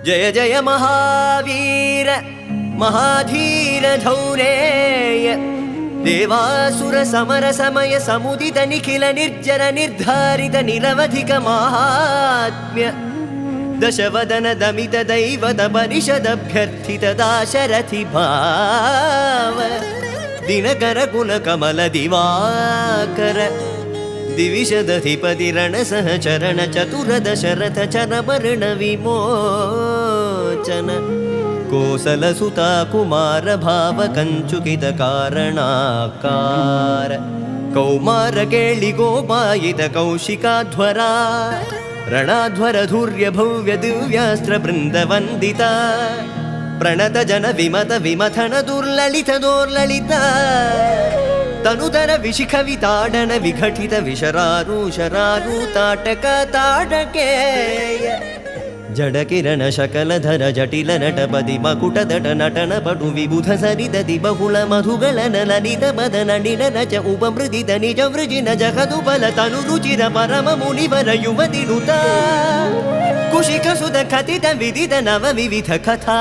जय जय महावीर महाधीर धौरेय देवासुर समर समय समुदित निखिल निर्जर निर्धारित निरवधिक महात्म्य दशवदन दमित दैवत परिषदभ्यर्थित दाशरथि भाव दिनकर कुल कमल दिवाकर दिविशदधिपति रण सहचरण चतुर दशरथ चरमरण विमोचन कोसलसुता कुमार भाव कंचुकित कारणाकार कौमार केळि गोपायित कौशिकाध्वरा ರಣಾಧ್ವರ ಧೂರ್ಯ ಭವ್ಯ ದಿವ್ಯಾಸ್ತ್ರ ಬೃಂದ ವಂದಿತ ಪ್ರಣತ ಜನ ವಿಮತ ವಿಮಥನ ದುರ್ಲಲಿತ ದೋರ್ಲಲಿತ ತನುತರ ವಿಶಿಖ ವಿತಾಡನ ವಿಘಟಿತ ವಿಶರಾರು ತಾಟಕ ತಾಟಕೇಯ ಜಡ ಕಿರಣ ಶಕಲಧರ ಜಟಿಲ ನಟಪದಿ ಮಕುಟದಟ ನಟನ ಪಟು ವಿಬುಧ ಸರಿದತಿ ಬಹುಳ ಮಧುಗಳ ಲಲಿತ ಬದನ ನಿರಚ ಉಪಮೃದಿತ ನಿಜ ವೃಜಿನ ಜಗದು ಬಲ ತನು ರುಚಿರ ಪರಮ ಮುನಿವರ ಯುವತಿನುತ ಕುಶಿಕ ಸುಧ ಕಥಿತ ವಿದಿತ ನವ ವಿವಿಧ ಕಥಾ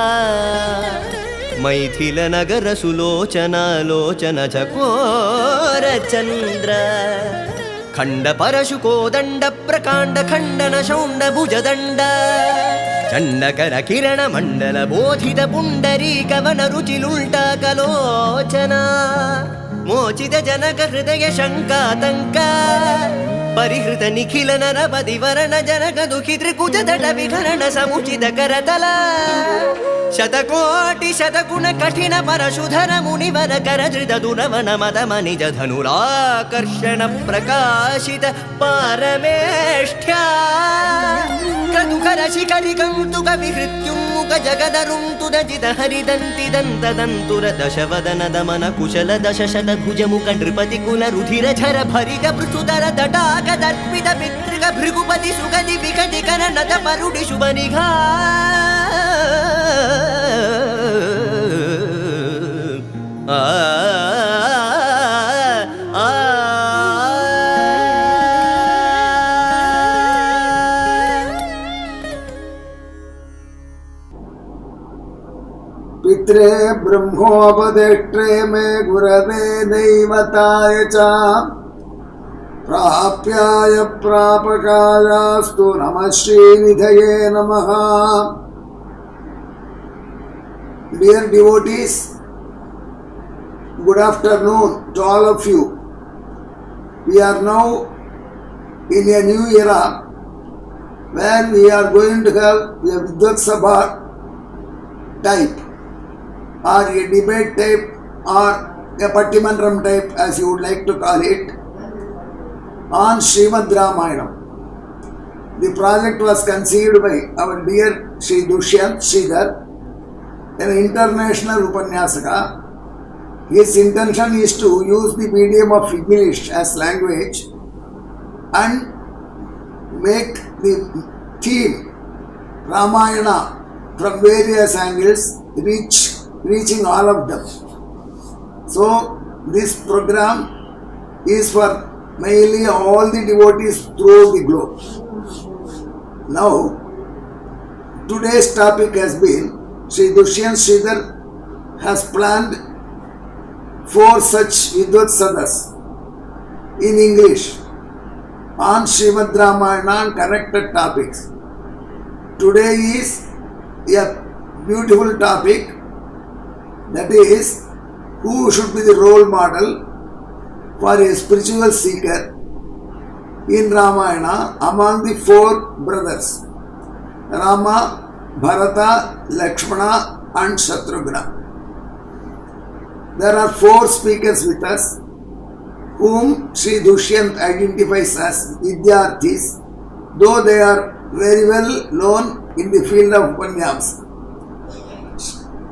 ಮೈಥಿಲ ನಗರ ಸುಲೋಚನ ಲೋಚನ ಚಕೋರ ಚಂದ್ರ ಖಂಡ ಪರಶು ಕೋದಂಡ ಪ್ರಕಾಂಡ ಖಂಡನ ಶೌಂಡ ಭುಜದಂಡ ಚಂಡಕರ ಕಿರಣ ಮಂಡಲ ಬೋಧಿತ ಪುಂಡರೀಕವನ ರುಚಿಲುಲ್ಟ ಕಲೋಚನ ಮೋಚಿತ ಜನಕ ಹೃದಯ ಶಂಕಾತಂಕ ಪರಿಹೃತ ನಿಖಿಲ ನರಪದಿ ವರಣ ಜನಕ ದುಃಖಿ ತ್ರಿಕುಜ ದಟ ವಿಕರಣ ಸಮುಚಿತ ಕರತಲ ಶತಕೋಟಿ ಶತಗುಣ ಕಠಿಣ ಪರಶುಧರ ಮುನಿವರ ಕರಧೃತ ದುರವನ ಮದ ಮನಿಜ ಧನುರಾಕರ್ಷಣ ಪ್ರಕಾಶಿತ ಪಾರಮೇಷ್ಠ್ಯ ಕದುಕರ ಶಿಖರಿ ಕೌತುಕ ವಿಹೃತ್ಯುನ್ಮುಖ ಜಗದರುಂತುದ ಜಿತ ಹರಿದಂತಿ ದಂತದಂತುರ ದಶವದನ ದಮನ ಕುಶಲ ದಶಶತ ಭುಜ ಮುಖ ನೃಪತಿ ಕುಲ ರುಧಿರ ಝರ ಭರಿತ ಪೃಥುತರ ತಟಾಕ ದರ್ಪಿತ ಪಿತೃಕ ಭೃಗುಪತಿ ಸುಗದಿ ವಿಕಟಿ ಕರನದ ಪರುಡಿ ಶುಭ ನಿಘಾ पित्रे ब्रह्मोपदेष्ट्रे मे गुरवे दैवताय च प्राप्याय प्रापकायास्तु नमः श्रीनिधये नमः. Dear devotees, good afternoon to all of you. We are now in a new era where we are going to have a Vidvat Sabha type or a debate type or a Pattimandram type, as you would like to call it, on Srimad Ramayanam. The project was conceived by our dear Sri Dushyant Sridhar, an international Upanyasaka. His intention is to use the medium of English as language and make the theme Ramayana from various angles reaching all of them. So this program is for mainly all the devotees throughout the globe. Now today's topic has been Sri Dushyant Sridhar has planned 4 such Vidvat Sadas in English on Srimad Ramayana and connected topics. Today is a beautiful topic, that is, who should be the role model for a spiritual seeker in Ramayana among the 4 brothers, Rama, Bharata, Lakshmana and Shatrughna. There are 4 speakers with us whom Sri Dushyant identifies as Vidyarthis, though they are very well known in the field of Upanyas.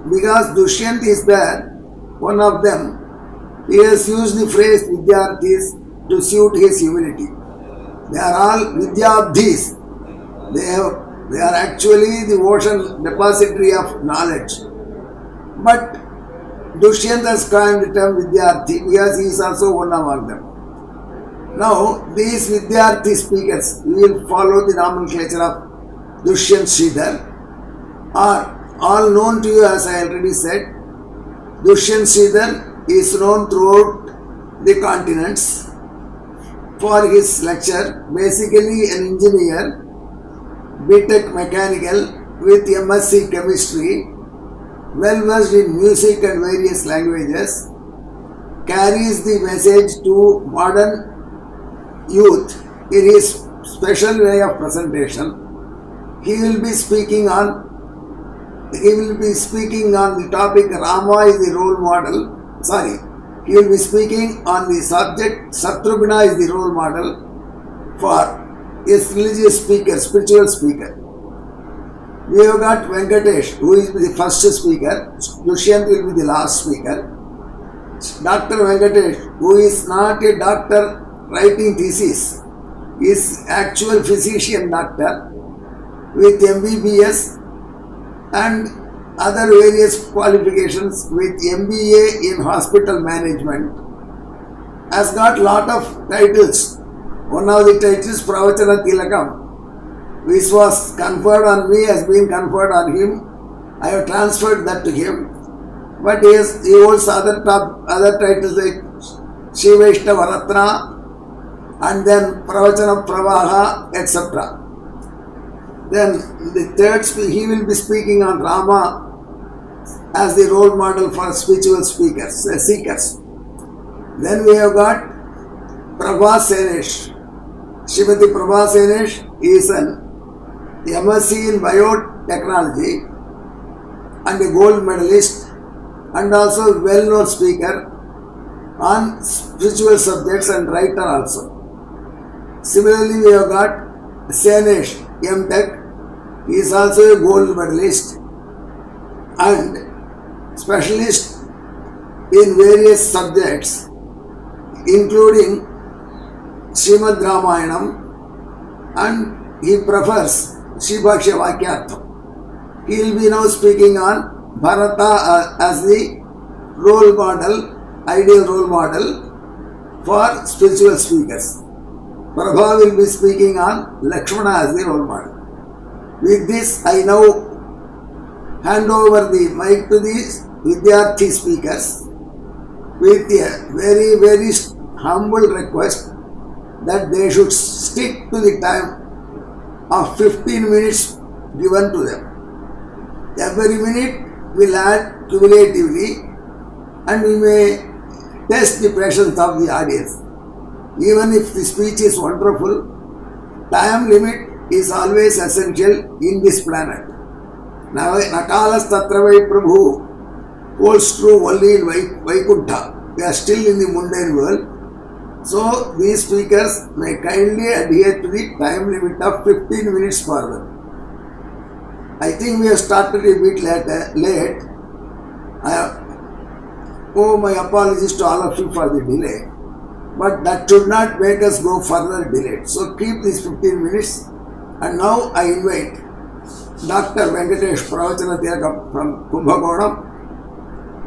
Because Dushyant is there, one of them, he has used the phrase Vidyarthis to suit his humility. They are all Vidyabdhis. They are actually the ocean depository of knowledge. But Dushyant has coined the term Vidyarthi because he is also one among them. Now, these Vidyarthi speakers, we will follow the nomenclature of Dushyant Sridhar. are all known to you, as I already said. Dushyant Sridhar is known throughout the continents for his lecture. Basically an engineer, BTech Mechanical with MSc Chemistry, well versed in music and various languages, carries the message to modern youth in his special way of presentation. He will be speaking on the topic Rama is the role model. He will be speaking on the subject Satrughna is the role model for his religious speaker, spiritual speaker. We have got Venkatesh, who is the first speaker. Dushyant will be the last speaker. Dr. Venkatesh, who is not a doctor writing thesis, is actual physician doctor with MBBS and other various qualifications with MBA in hospital management. Has got lot of titles. One of the titles, Pravachana Tilakam, which was conferred on me, has been conferred on him. I have transferred that to him. But he holds other titles like Shivaishtava Ratna and then Pravachana Pravaha, etc. Then the third, he will be speaking on Rama as the role model for spiritual seekers. Then we have got Prabha Senesh. Shrimati Prabha Senesh is an MSc in biotechnology and a gold medalist and also well-known speaker on spiritual subjects and writer also. Similarly, we have got Senesh, M.Tech. He is also a gold medalist and specialist in various subjects, including Srimad Ramayanam, and he prefers Shibhaksha Vakyartham. He will be now speaking on Bharata as the role model, ideal role model for spiritual speakers. Prabha will be speaking on Lakshmana as the role model. With this, I now hand over the mic to the Vidyarthi speakers with a very, very humble request that they should stick to the time of 15 minutes given to them. Every minute will add cumulatively and we may test the patience of the audience. Even if the speech is wonderful, time limit is always essential in this planet. Nakalas Tatravai Prabhu holds true only in Vaikuntha. We are still in the mundane world. So these speakers may kindly adhere to the time limit of 15 minutes further. I think we have started a bit late. My apologies to all of you for the delay. But that should not make us go further delayed. So keep these 15 minutes. And now I invite Dr. Venkatesh Pravachana Tilakam from Kumbhakonam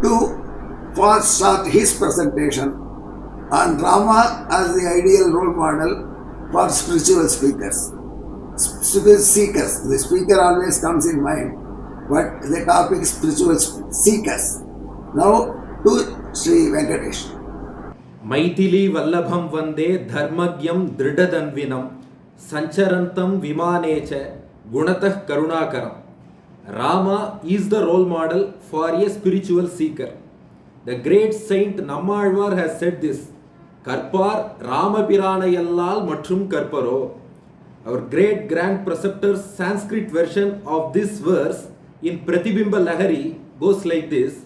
to first start his presentation on Rama as the ideal role model for spiritual speakers. Spiritual seekers. The speaker always comes in mind, but the topic is spiritual seekers. Now to Sri Venkatesh. Maithili वल्लभं वंदे धर्मज्ञं दृढदन्विनं संचरन्तं विमाने च गुणतः करुणाकरं. Rama is the role model for a spiritual seeker. The great saint Nammalvar has said this. Karpar Ramapiranayallaal matrum karparo. Our great grand preceptor's Sanskrit version of this verse in Pratibimba Lahari goes like this.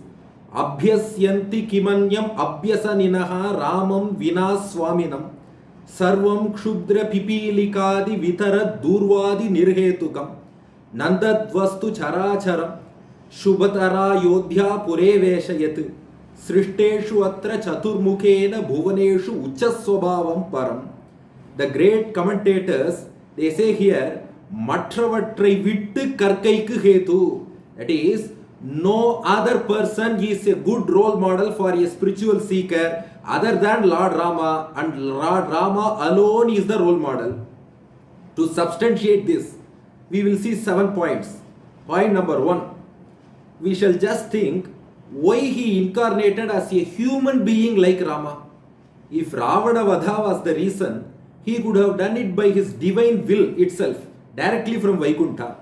Abhyasyanti kimanyam abhyasaninaha ramam vinaswaminam sarvam kshudra pipilikadi vitara durvadi nirhetukam nandadvastu characharam shubhatara yodhya pureveshayat srishteshu atra chaturmukhena bhuvaneshu uchaswabhavam param. The great commentators, they say here, matravatra vittu karkaikku hetu. That is, no other person is a good role model for a spiritual seeker other than Lord Rama, and Lord Rama alone is the role model. To substantiate this, we will see 7 points. Point number 1. We shall just think why he incarnated as a human being like Rama. If Ravana Vadha was the reason, he could have done it by his divine will itself, directly from Vaikuntha.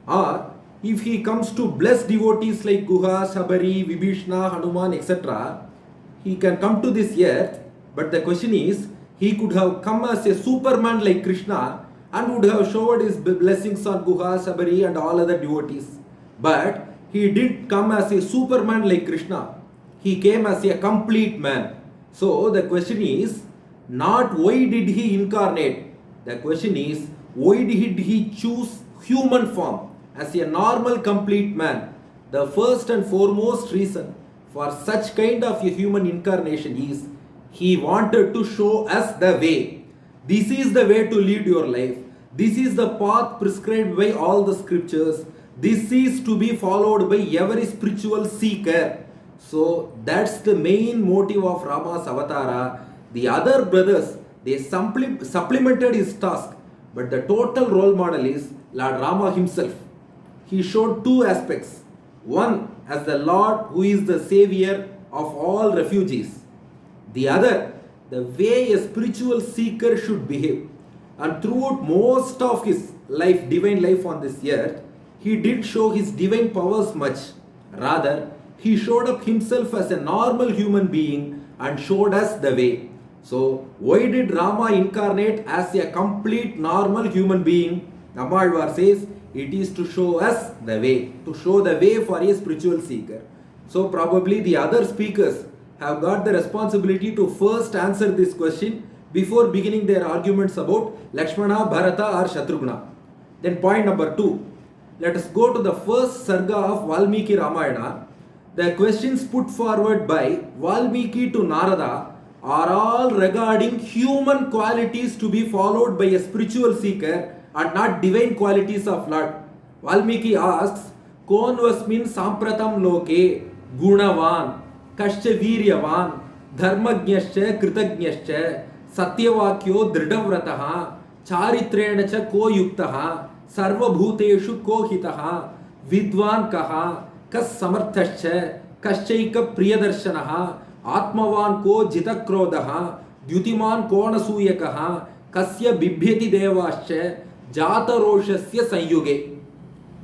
Or if he comes to bless devotees like Guha, Sabari, Vibhishna, Hanuman, etc., he can come to this earth, but the question is, he could have come as a Superman like Krishna and would have showered his blessings on Guha, Sabari and all other devotees. But he didn't come as a Superman like Krishna. He came as a complete man. So the question is not why did he incarnate. The question is why did he choose human form as a normal complete man. The first and foremost reason for such kind of a human incarnation is he wanted to show us the way. This is the way to lead your life. This is the path prescribed by all the scriptures. This is to be followed by every spiritual seeker. So that's the main motive of Rama's avatara. The other brothers, they supplemented his task, but the total role model is Lord Rama himself. He showed two aspects. One, as the Lord who is the savior of all refugees. The other, the way a spiritual seeker should behave. And throughout most of his life, divine life on this earth, he didn't show his divine powers much. Rather, he showed up himself as a normal human being and showed us the way. So, why did Rama incarnate as a complete normal human being? Nammalvar says, it is to show us the way, to show the way for a spiritual seeker. So, probably the other speakers have got the responsibility to first answer this question before beginning their arguments about Lakshmana, Bharata or Shatrughna. Then point number 2. Let us go to the first sarga of Valmiki Ramayana. The questions put forward by Valmiki to Narada are all regarding human qualities to be followed by a spiritual seeker and not divine qualities of Lord. Valmiki asks, Kon vasmin sampratam loke gunavan kascha viryavan dharmajnascha kritajnascha satyavakyo dridhavrataha charitrena cha ko yuktaha sarvabhuteshu ko hitaha vidwan kaha kas samarthascha kaschaika priyadarshanaha आत्मवान को जितक्रोधः द्युतिमान कोणसूयकः कस्य बिभ्यति देवाश्च जातरोषस्य संयुगे.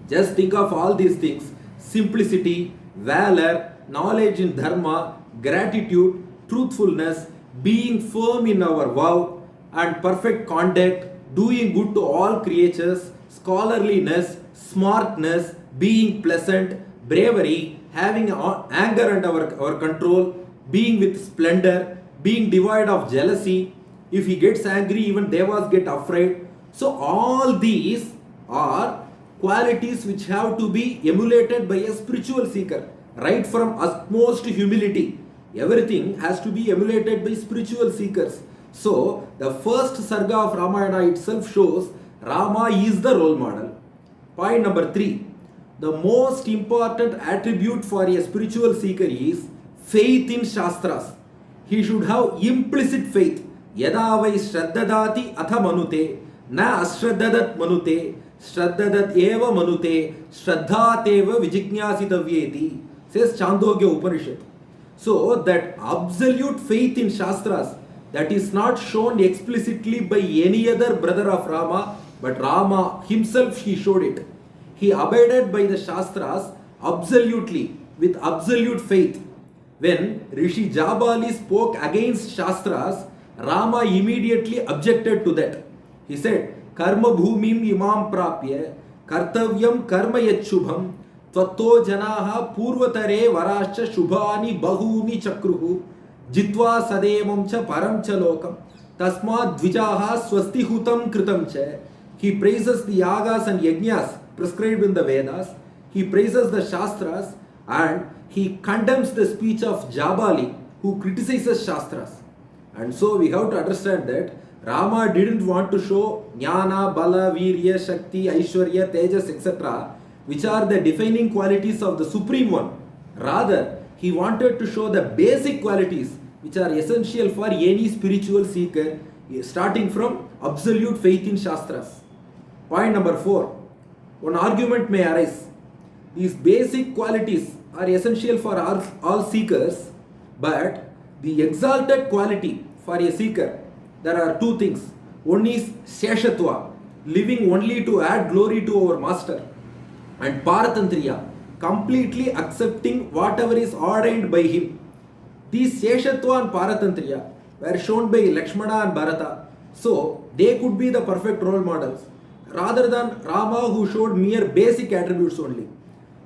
Just think of all these things: simplicity, valor, knowledge in dharma, gratitude, truthfulness, being firm in our vow, and perfect conduct, doing good to all creatures, scholarliness, smartness, being pleasant, bravery, having anger under our control, being with splendor, being devoid of jealousy. If he gets angry, even devas get afraid. So all these are qualities which have to be emulated by a spiritual seeker. Right from utmost humility, everything has to be emulated by spiritual seekers. So the first sarga of Ramayana itself shows Rama is the role model. Point number 3. The most important attribute for a spiritual seeker is faith in Shastras. He should have implicit faith. Yada vai shraddadati atha manute, na ashraddadat manute, shraddadat eva manute, shraddhat eva vijignyasitavyeti, says Chandogya Upanishad. So that absolute faith in Shastras, that is not shown explicitly by any other brother of Rama, but Rama himself, he showed it. He abided by the Shastras absolutely, with absolute faith. When Rishi Jabali spoke against Shastras, Rama immediately objected to that. He said, Karma bhumim imam prapya, kartavyam karma yachubham, tvatto janaha purvatare varascha shubhani bahuni chakruhu, jitva sademam cha param cha lokam, tasma dvijaha swasti hutam kritam cha. He praises the yagas and yajnas prescribed in the Vedas. He praises the Shastras and he condemns the speech of Jabali who criticizes Shastras. And so we have to understand that Rama didn't want to show Jnana, Bala, Virya, Shakti, Aishwarya, Tejas, etc., which are the defining qualities of the Supreme One. Rather, he wanted to show the basic qualities which are essential for any spiritual seeker, starting from absolute faith in Shastras. Point number 4. One argument may arise. These basic qualities are essential for all seekers, but the exalted quality for a seeker, there are two things. One is Sheshatva, living only to add glory to our master, and Paratantriya, completely accepting whatever is ordained by him. These Sheshatva and Paratantriya were shown by Lakshmana and Bharata, so they could be the perfect role models, rather than Rama, who showed mere basic attributes only.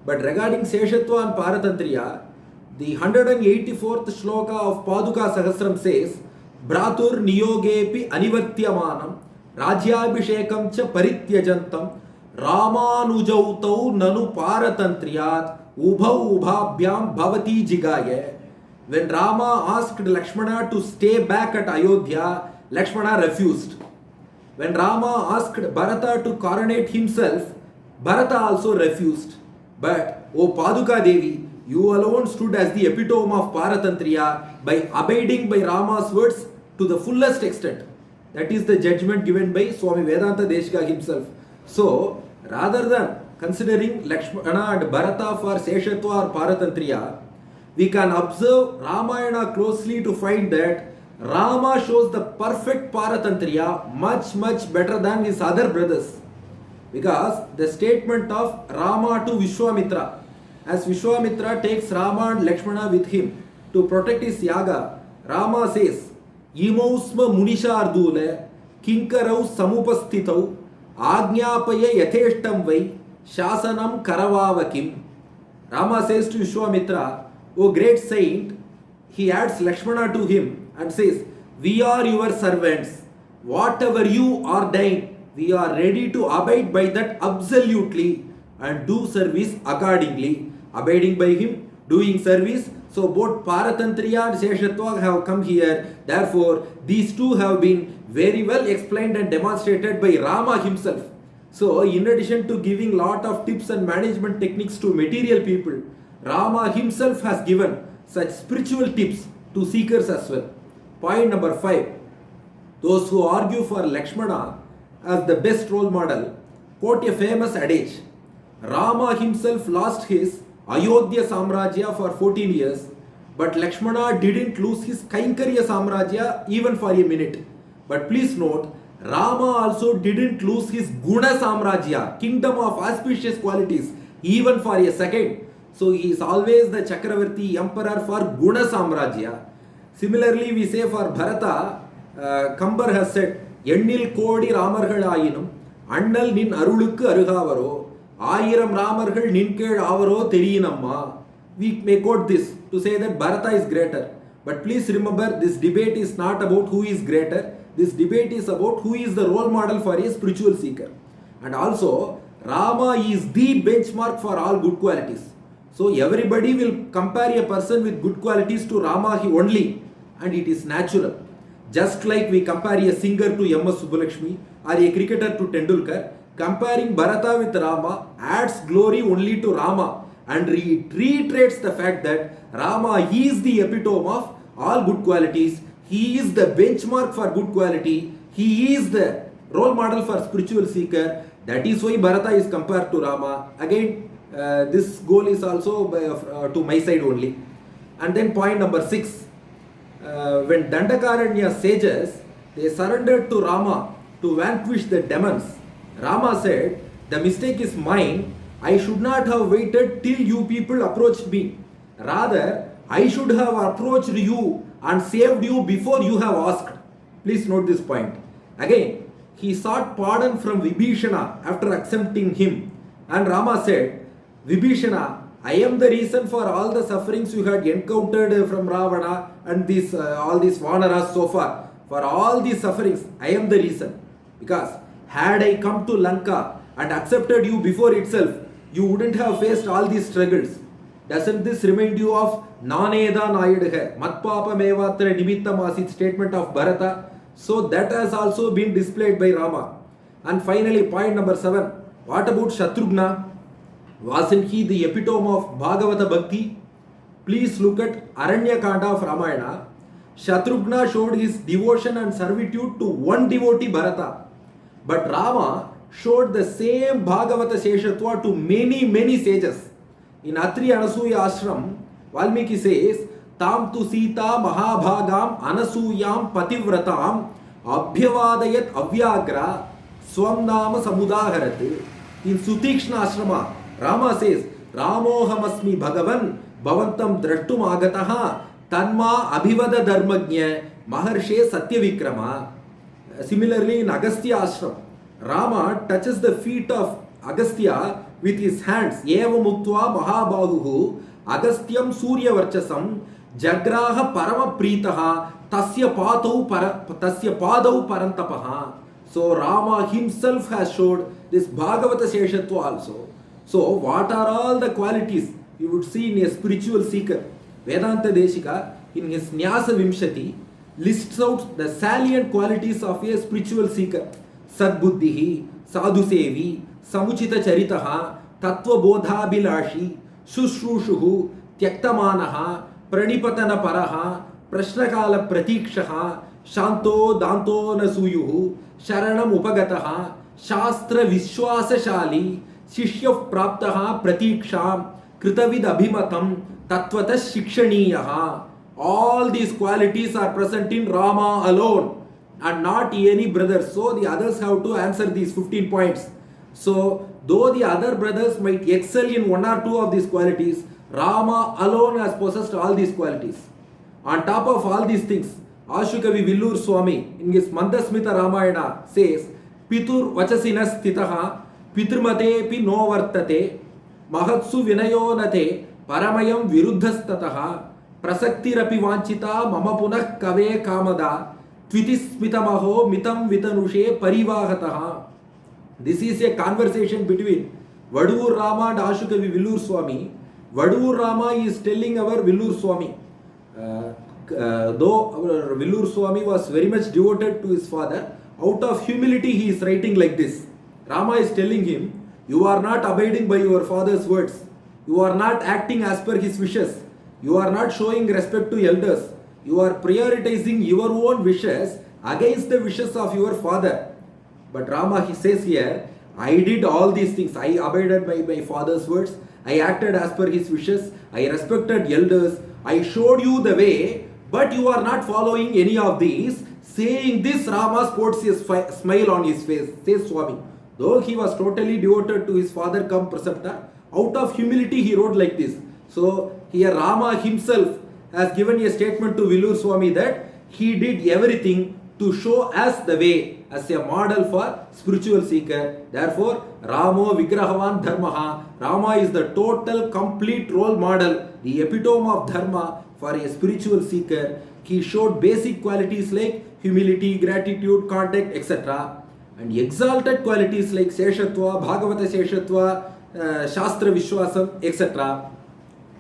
But regarding Sheshatva and Paratantriya, the 184th shloka of Paduka Sahasram says, Bhratur niyogepi anivartyamanam rajyabhishekam cha parityajantam Ramanujautau nanu Paratantriyat ubhau ubhabhyam bhavati jigaye. When Rama asked Lakshmana to stay back at Ayodhya, Lakshmana refused. When Rama asked Bharata to coronate himself, Bharata also refused. But, O Paduka Devi, you alone stood as the epitome of Paratantriya by abiding by Rama's words to the fullest extent. That is the judgment given by Swami Vedanta Deshika himself. So, rather than considering Lakshmana and Bharata for Sheshatva or Paratantriya, we can observe Ramayana closely to find that Rama shows the perfect Paratantriya much better than his other brothers. Because the statement of Rama to Vishwamitra, as Vishwamitra takes Rama and Lakshmana with him to protect his yaga, Rama says, Imausma Munishardule, Kinkarau Samupastitau, Agnyapaya Yatheshtam Vai, Shasanam Karavavakim. Rama says to Vishwamitra, O great saint, he adds Lakshmana to him and says, we are your servants. Whatever you ordain, we are ready to abide by that absolutely and do service accordingly. Abiding by him, doing service. So both Paratantriya and Sheshatva have come here. Therefore, these two have been very well explained and demonstrated by Rama himself. So, in addition to giving lot of tips and management techniques to material people, Rama himself has given such spiritual tips to seekers as well. Point number 5. Those who argue for Lakshmana as the best role model quote a famous adage. Rama himself lost his Ayodhya Samrajya for 14 years, but Lakshmana didn't lose his Kaikarya Samrajya even for a minute. But please note, Rama also didn't lose his Guna Samrajya, kingdom of auspicious qualities, even for a second. So he is always the Chakravarti emperor for Guna Samrajya. Similarly, we say for Bharata, Kambar has said, Yennil Kodi Ramargal Ayinum, Annal Nin Arulukku Arugavaro, Ayiram Ramargal Ninked Avaro Theriyinamma. We may quote this to say that Bharata is greater. But please remember, this debate is not about who is greater. This debate is about who is the role model for a spiritual seeker. And also, Rama is the benchmark for all good qualities. So everybody will compare a person with good qualities to Rama only, and it is natural. Just like we compare a singer to M.S. Subbulakshmi or a cricketer to Tendulkar, comparing Bharata with Rama adds glory only to Rama and reiterates the fact that Rama is the epitome of all good qualities. He is the benchmark for good quality. He is the role model for spiritual seeker. That is why Bharata is compared to Rama. Again, this goal is also to my side only. And then point number 6. When Dandakaranya sages, they surrendered to Rama to vanquish the demons. Rama said, the mistake is mine. I should not have waited till you people approached me. Rather, I should have approached you and saved you before you have asked. Please note this point. Again, he sought pardon from Vibhishana after accepting him. And Rama said, Vibhishana, I am the reason for all the sufferings you had encountered from Ravana and all these Vanaras so far. For all these sufferings, I am the reason. Because had I come to Lanka and accepted you before itself, you wouldn't have faced all these struggles. Doesn't this remind you of Naneda Nayadha, Matpapa Mevatra Nimittam statement of Bharata? So that has also been displayed by Rama. And finally, point number 7. What about Shatrughna? Wasn't he the epitome of Bhagavata Bhakti? Please look at Aranya Kanda of Ramayana. Shatrughna showed his devotion and servitude to one devotee, Bharata. But Rama showed the same Bhagavata Sheshatva to many sages. In Atri Anasuya ashram, Valmiki says, Tam tu Sita Mahabhagam Anasuyam Pativratam Abhyavadayat Avyagra Swam Nama Samudaharat. In Sutikshna ashrama, Rama says, Ramohamasmi Bhagavan Bhavantam Drashtum Agataha Tanma Abhivada Dharmagnya Maharshe Satyavikrama. Similarly, in Agastya ashram, Rama touches the feet of Agastya with his hands. Eva Muktva Mahabahuhu Agastyam Surya Varchasam Jagraha Parama Pritaha Tasya Padau Parantapaha. So Rama himself has showed this Bhagavata Seshatva also. So what are all the qualities you would see in a spiritual seeker? Vedanta Deshika in his Nyasa Vimshati lists out the salient qualities of a spiritual seeker. Sadbuddhihi, Sadhusevi, Samuchita Charitaha, Tattva Bodhabhilashi, Shushrushuhu, Tyaktamanaha, Pranipatana Paraha, Prashnakala Pratikshaha, Shanto Danto Nasuyuhu, Sharanam Upagataha, Shastra Vishwasashali, Shishya Praptaha Pratiksham, Kritavid Abhimatam, Tattvatas Shikshaniyaha. All these qualities are present in Rama alone and not any brother. So the others have to answer these 15 points. So though the other brothers might excel in one or two of these qualities, Rama alone has possessed all these qualities. On top of all these things, Ashukavi Villur Swami in his Mandasmita Ramayana says, Pitur Vachasinas Titaha, Pitrmate pi no vartate, Mahatsu Vinayonate, Paramayam Viruddhastataha, Prasaktirapi Vanchita, Mama Punah Kave Kamada, Tvitismitamaho, Mitam Vitanushe, Parivahataha. This is a conversation between Vaduvur Rama and Ashukavi Villur Swami. Vaduvur Rama is telling our Villur Swami. Though our Villur Swami was very much devoted to his father, out of humility he is writing like this. Rama is telling him, you are not abiding by your father's words. You are not acting as per his wishes. You are not showing respect to elders. You are prioritizing your own wishes against the wishes of your father. But Rama, he says here, I did all these things. I abided by my father's words. I acted as per his wishes. I respected elders. I showed you the way, but you are not following any of these. Saying this, Rama sports a smile on his face, says Swami. Though he was totally devoted to his father come preceptor, out of humility he wrote like this. So here Rama himself has given a statement to Villur Swami that he did everything to show us the way as a model for spiritual seeker. Therefore, Ramo Vigrahavan Dharmaha. Rama is the total complete role model, the epitome of Dharma for a spiritual seeker. He showed basic qualities like humility, gratitude, contact, etc. And exalted qualities like Seshatva, Bhagavata Seshatva, Shastra Vishwasam, etc.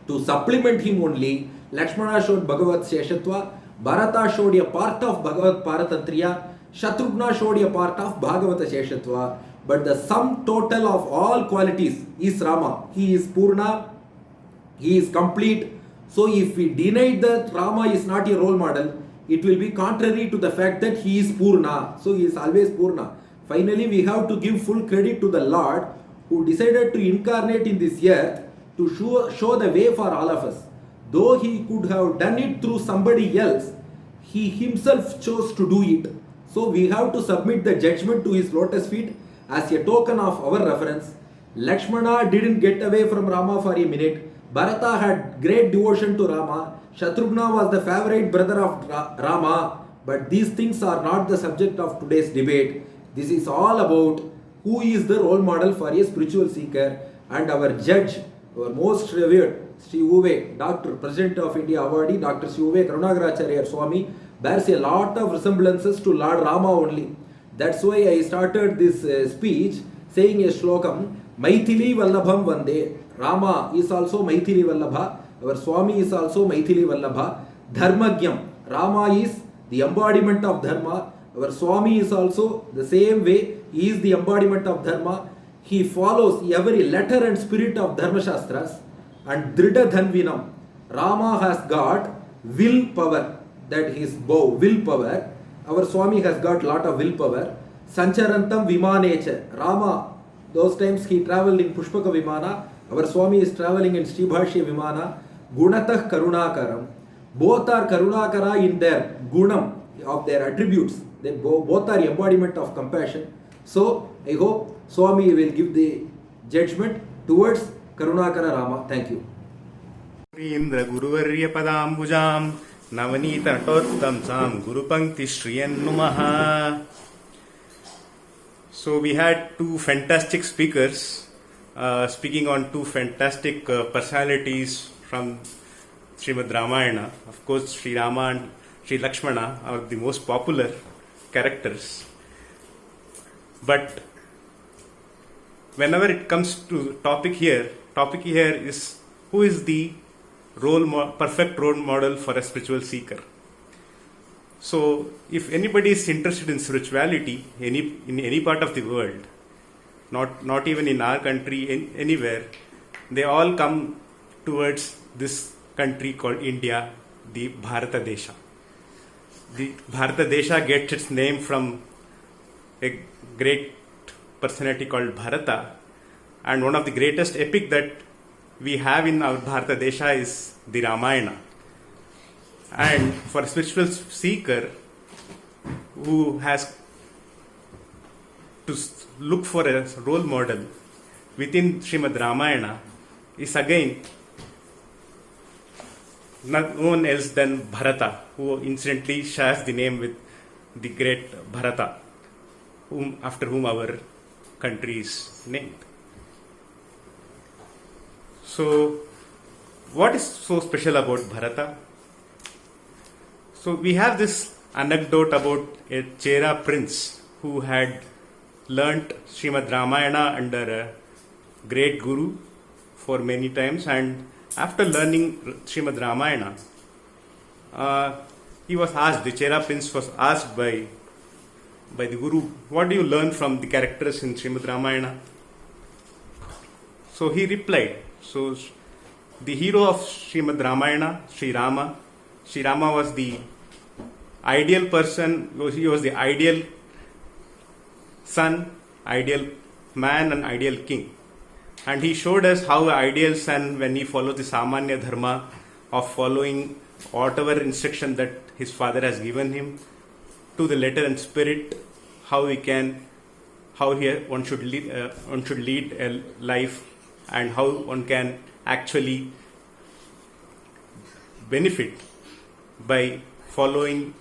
To supplement him only, Lakshmana showed Bhagavat Seshatva, Bharata showed a part of Bhagavat Paratantriya, Shatrughna showed a part of Bhagavata Seshatva. But the sum total of all qualities is Rama. He is Purna, he is complete. So if we deny that Rama is not a role model, it will be contrary to the fact that he is Purna. So he is always Purna. Finally, we have to give full credit to the Lord who decided to incarnate in this earth to show the way for all of us. Though he could have done it through somebody else, he himself chose to do it. So we have to submit the judgment to his lotus feet as a token of our reference. Lakshmana didn't get away from Rama for a minute. Bharata had great devotion to Rama. Shatrughna was the favorite brother of Rama. But these things are not the subject of today's debate. This is all about who is the role model for a spiritual seeker. And our judge, our most revered, Sri Uve, Dr. President of India awardee, Dr. Sri Uve Karunagaracharya Swami, bears a lot of resemblances to Lord Rama only. That's why I started this speech saying a shlokam, Maithili Vallabham Vande. Rama is also Maithili Vallabha. Our Swami is also Maithili Vallabha. Dharmagyam. Rama is the embodiment of Dharma. Our Swami is also the same way. He is the embodiment of Dharma. He follows every letter and spirit of Dharma Shastras. And Drida Dhanvinam. Rama has got will power. That is will power. Our Swami has got lot of willpower. Sancharantam Vimanecha. Rama, those times he travelled in Pushpaka Vimana. Our Swami is traveling in Sribhashya Vimana, Gunatah Karunakaram. Both are Karunakara in their gunam, of their attributes. They both are embodiment of compassion. So I hope Swami will give the judgment towards Karunakara Rama. Thank you. Indra Guruvarya Padambujam Navanita Tottam Sam Guru Pankti Shriyan Numaha. So we had two fantastic speakers speaking on two fantastic personalities from Srimad Ramayana. Of course, Sri Rama and Sri Lakshmana are the most popular characters. But whenever it comes to topic here is who is the perfect role model for a spiritual seeker. So if anybody is interested in spirituality in any part of the world, not even in our country, anywhere, they all come towards this country called India, the Bharata Desha. The Bharata Desha gets its name from a great personality called Bharata, and one of the greatest epic that we have in our Bharata Desha is the Ramayana. And for a spiritual seeker who has to look for a role model within Srimad Ramayana is again none else than Bharata, who incidentally shares the name with the great Bharata, after whom our country is named. So, what is so special about Bharata? So, we have this anecdote about a Chera prince who had learnt Srimad Ramayana under a great guru for many times, and after learning Srimad Ramayana, he was asked, the Chera prince was asked by the guru, what do you learn from the characters in Srimad Ramayana? So he replied, so the hero of Srimad Ramayana, Sri Rama was the ideal person, he was the ideal son, ideal man and ideal king. And he showed us how an ideal son, when he follows the Samanya Dharma of following whatever instruction that his father has given him, to the letter and spirit, one should lead a life, and how one can actually benefit by following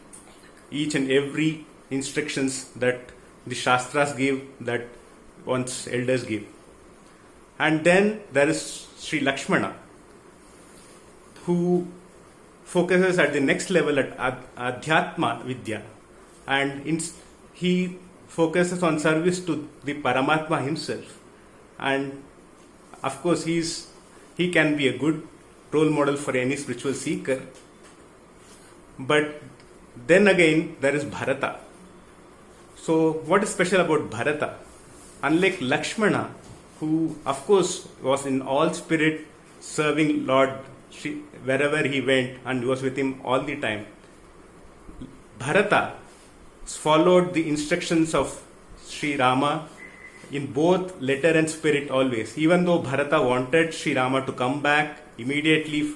each and every instructions that the Shastras give, that one's elders give. And then there is Sri Lakshmana, who focuses at the next level at Adhyatma Vidya, and he focuses on service to the Paramatma himself. And of course, he can be a good role model for any spiritual seeker. But then again, there is Bharata. So what is special about Bharata? Unlike Lakshmana, who of course was in all spirit serving Lord wherever he went and was with him all the time, Bharata followed the instructions of Sri Rama in both letter and spirit always. Even though Bharata wanted Sri Rama to come back immediately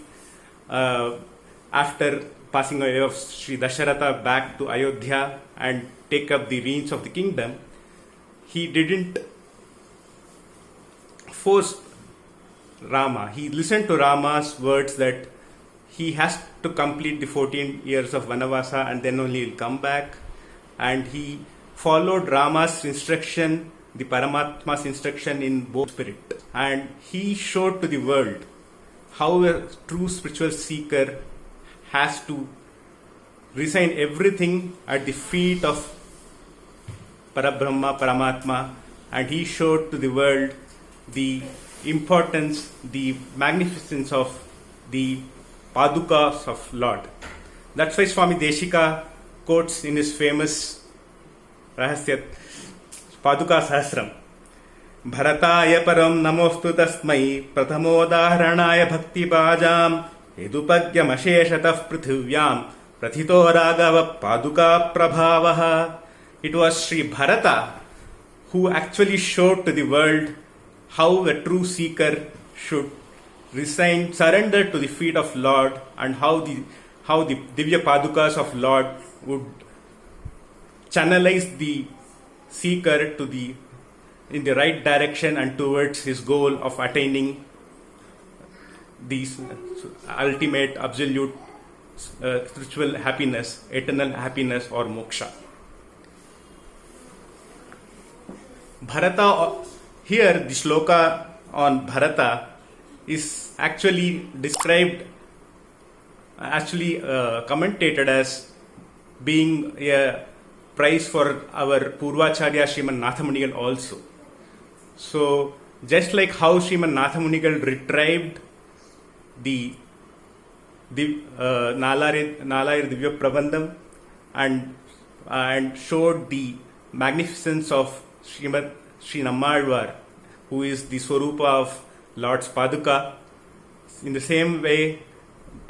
after passing away of Sri Dasharatha back to Ayodhya and take up the reins of the kingdom, he didn't force Rama. He listened to Rama's words that he has to complete the 14 years of Vanavasa and then only he'll come back. And he followed Rama's instruction, the Paramatma's instruction in both spirit. And he showed to the world how a true spiritual seeker has to resign everything at the feet of Parabrahma, Paramatma, and he showed to the world the importance, the magnificence of the Padukas of Lord. That's why Swami Deshika quotes in his famous Rahasya Paduka Sahasram, Bharataya param namostu tasmai prathamodaharanaya bhakti bhajam edupagyam asheshatah prithivyam prathito raghava paduka prabhavaha. It was Sri Bharata who actually showed to the world how a true seeker should resign, surrender to the feet of Lord, and how the Divya Padukas of Lord would channelize the seeker in the right direction and towards his goal of attaining the ultimate, absolute spiritual happiness, eternal happiness, or moksha. Bharata, here the shloka on Bharata is actually described, commentated as being a prize for our Purvacharya Sriman Nathamunigal also. So, just like how Sriman Nathamunigal retrieved the Nalayar Divya Prabandham and showed the magnificence of Sri Nammalvar, who is the Swarupa of Lord's Paduka, in the same way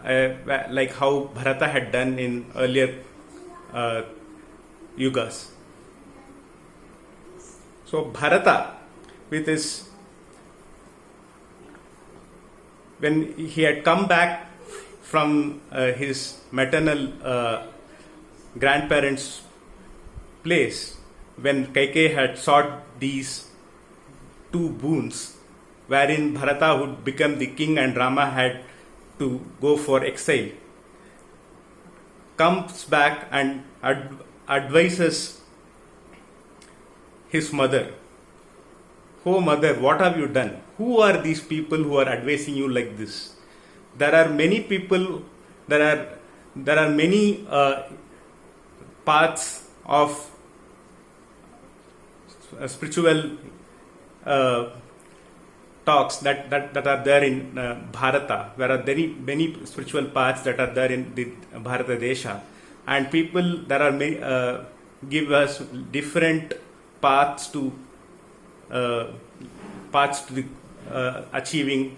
like how Bharata had done in earlier yugas. So Bharata, with his, when he had come back from his maternal grandparents' place, when Kaikeyi had sought these two boons, wherein Bharata would become the king and Rama had to go for exile, comes back and advises his mother, "Oh mother, what have you done? Who are these people who are advising you like this? There are many people, there are many paths of spiritual talks that are there in Bharata. There are many spiritual paths that are there in the Bharata Desha, and people there are many, give us different paths to the achieving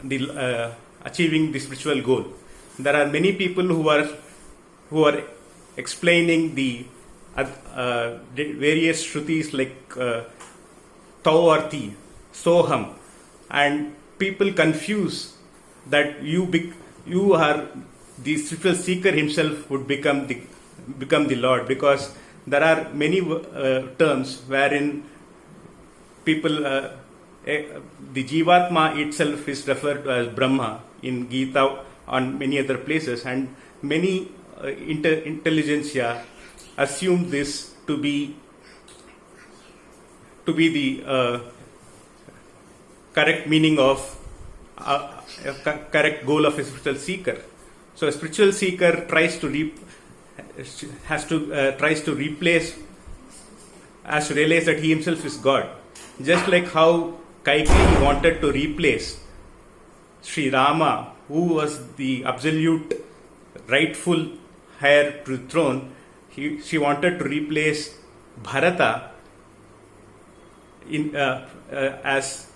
the spiritual goal. There are many people who are explaining the various shrutis like Tau Arti, Soham, and people confuse that you are the spiritual seeker himself would become the Lord, because there are many terms wherein people the Jivatma itself is referred to as Brahma in Gita, on many other places, and many intelligentsia assume this to be the correct meaning of correct goal of a spiritual seeker. So a spiritual seeker tries to replace, has to realize that he himself is God. Just like how Kaikeyi wanted to replace Sri Rama, who was the absolute rightful heir to the throne, she wanted to replace Bharata as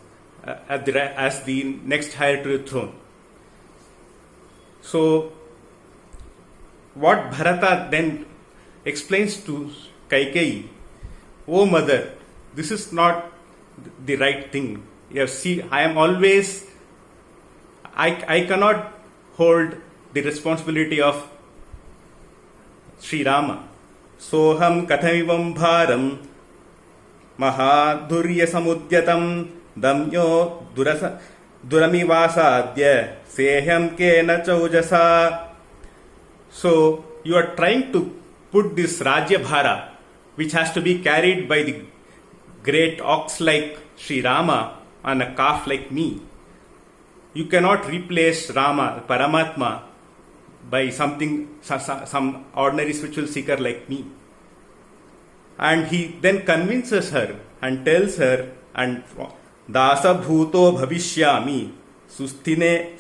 the next heir to the throne. So, what Bharata then explains to Kaikeyi, "Oh mother, this is not the right thing. You see, I cannot hold the responsibility of Sri Rama. Soham kathamivam bharam mahadurya samudyatam damyo duramivasadya sehyam kena chaujasa." So you are trying to put this Rajya Bhara, which has to be carried by the great ox like Sri Rama on a calf like me. You cannot replace Rama, Paramatma, by some ordinary spiritual seeker like me. And he then convinces her and tells her, and Dasa bhuto bhavishyami sustitena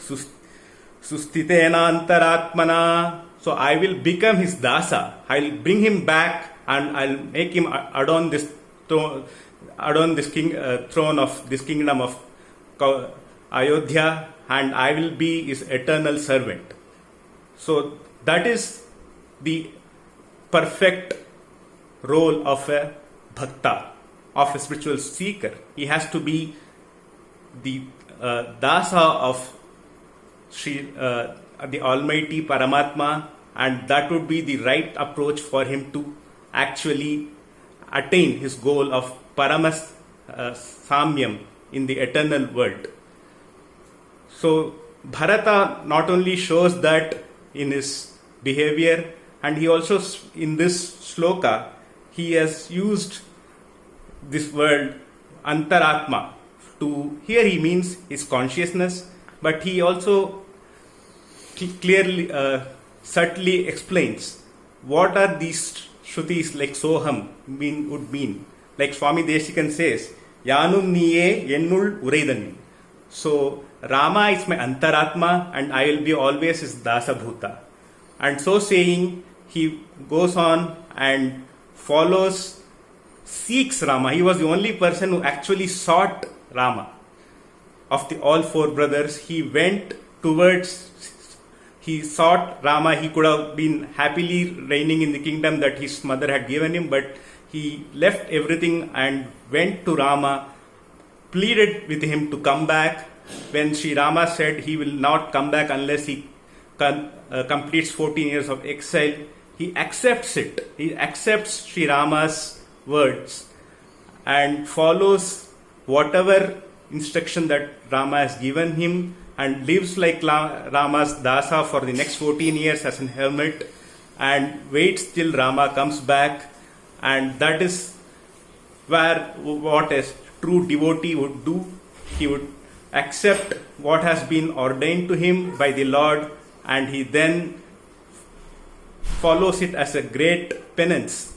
antaratmana. So I will become his dasa. I'll bring him back and I'll make him adorn this throne of this kingdom of Ayodhya, and I will be his eternal servant. So that is the perfect role of a bhakta, of a spiritual seeker. He has to be the dasa of the Almighty Paramatma, and that would be the right approach for him to actually attain his goal of Paramas Samyam in the eternal world. So Bharata not only shows that in his behavior, and he also, in this sloka, he has used this word Antaratma. Here he means his consciousness, but he also clearly, subtly explains what are these Shrutis like Soham would mean. Like Swami Desikan says, Yanum niye ennul uraidanni. So Rama is my Antaratma and I will be always his Dasabhuta. And so saying, he goes on and seeks Rama. He was the only person who actually sought Rama. Of the all four brothers, he sought Rama. He could have been happily reigning in the kingdom that his mother had given him, but he left everything and went to Rama, pleaded with him to come back. When Sri Rama said he will not come back unless he completes 14 years of exile, he accepts it. He accepts Sri Rama's words and follows whatever instruction that Rama has given him, and lives like Rama's dasa for the next 14 years as an hermit, and waits till Rama comes back. And that is what a true devotee would do. He would accept what has been ordained to him by the Lord, and he then follows it as a great penance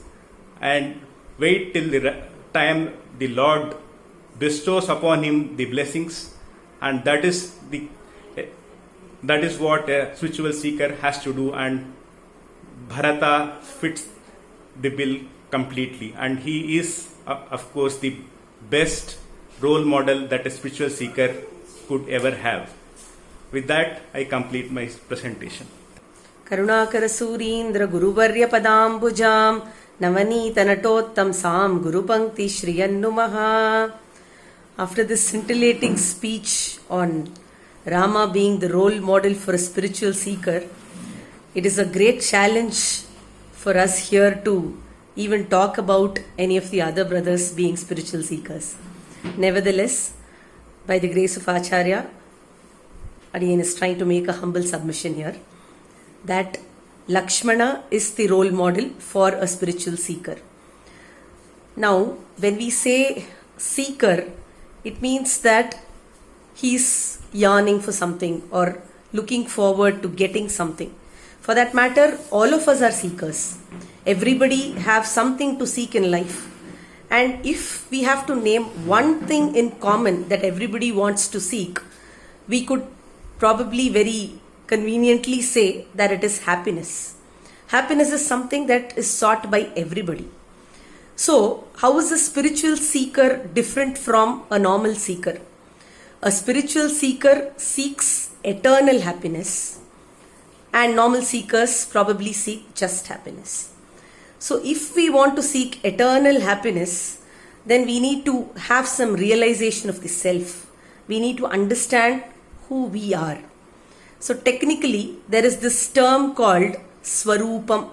and wait till the time the Lord bestows upon him the blessings. And that is what a spiritual seeker has to do, and Bharata fits the bill completely, and he is of course the best role model that a spiritual seeker could ever have. With that, I complete my presentation. Karunakara Surindra Guruvarya Padambujam Navanita Natottam Sam Guru Pankti Shriyannumaha. After this scintillating speech on Rama being the role model for a spiritual seeker, it is a great challenge for us here to even talk about any of the other brothers being spiritual seekers. Nevertheless, by the grace of Acharya, Adiyan is trying to make a humble submission here that Lakshmana is the role model for a spiritual seeker. Now, when we say seeker, it means that he is yearning for something or looking forward to getting something. For that matter, all of us are seekers. Everybody have something to seek in life. And if we have to name one thing in common that everybody wants to seek, we could probably very conveniently say that it is happiness. Happiness is something that is sought by everybody. So, how is a spiritual seeker different from a normal seeker? A spiritual seeker seeks eternal happiness, and normal seekers probably seek just happiness. So, if we want to seek eternal happiness, then we need to have some realization of the self. We need to understand who we are. So, technically, there is this term called Swarupam.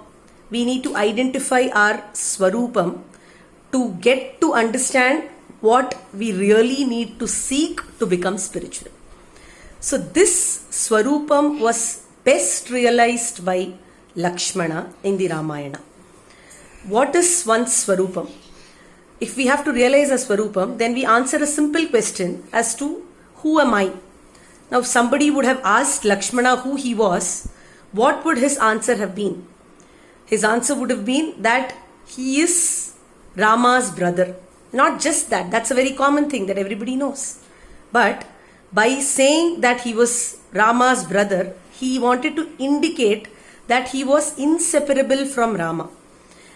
We need to identify our Swarupam to get to understand what we really need to seek to become spiritual. So this Swarupam was best realized by Lakshmana in the Ramayana. What is one's Swarupam? If we have to realize a Swarupam, then we answer a simple question as to who am I? Now, if somebody would have asked Lakshmana who he was, what would his answer have been? His answer would have been that he is Rama's brother. Not just that, that's a very common thing that everybody knows. But by saying that he was Rama's brother, he wanted to indicate that he was inseparable from Rama.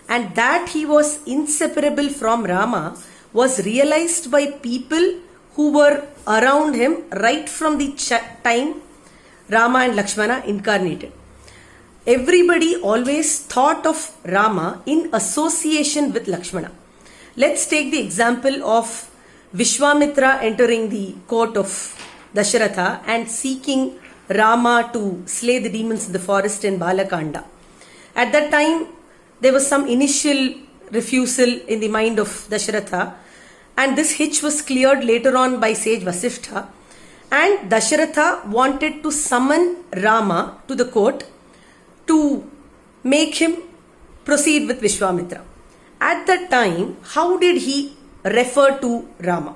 And that he was inseparable from Rama was realized by people who were around him right from the time Rama and Lakshmana incarnated. everybody always thought of Rama in association with Lakshmana. Let's take the example of Vishwamitra entering the court of Dasharatha and seeking Rama to slay the demons in the forest in Balakanda. At that time, there was some initial refusal in the mind of Dasharatha, and this hitch was cleared later on by sage Vasishtha. And Dasharatha wanted to summon Rama to the court to make him proceed with Vishwamitra. At that time, how did he refer to Rama?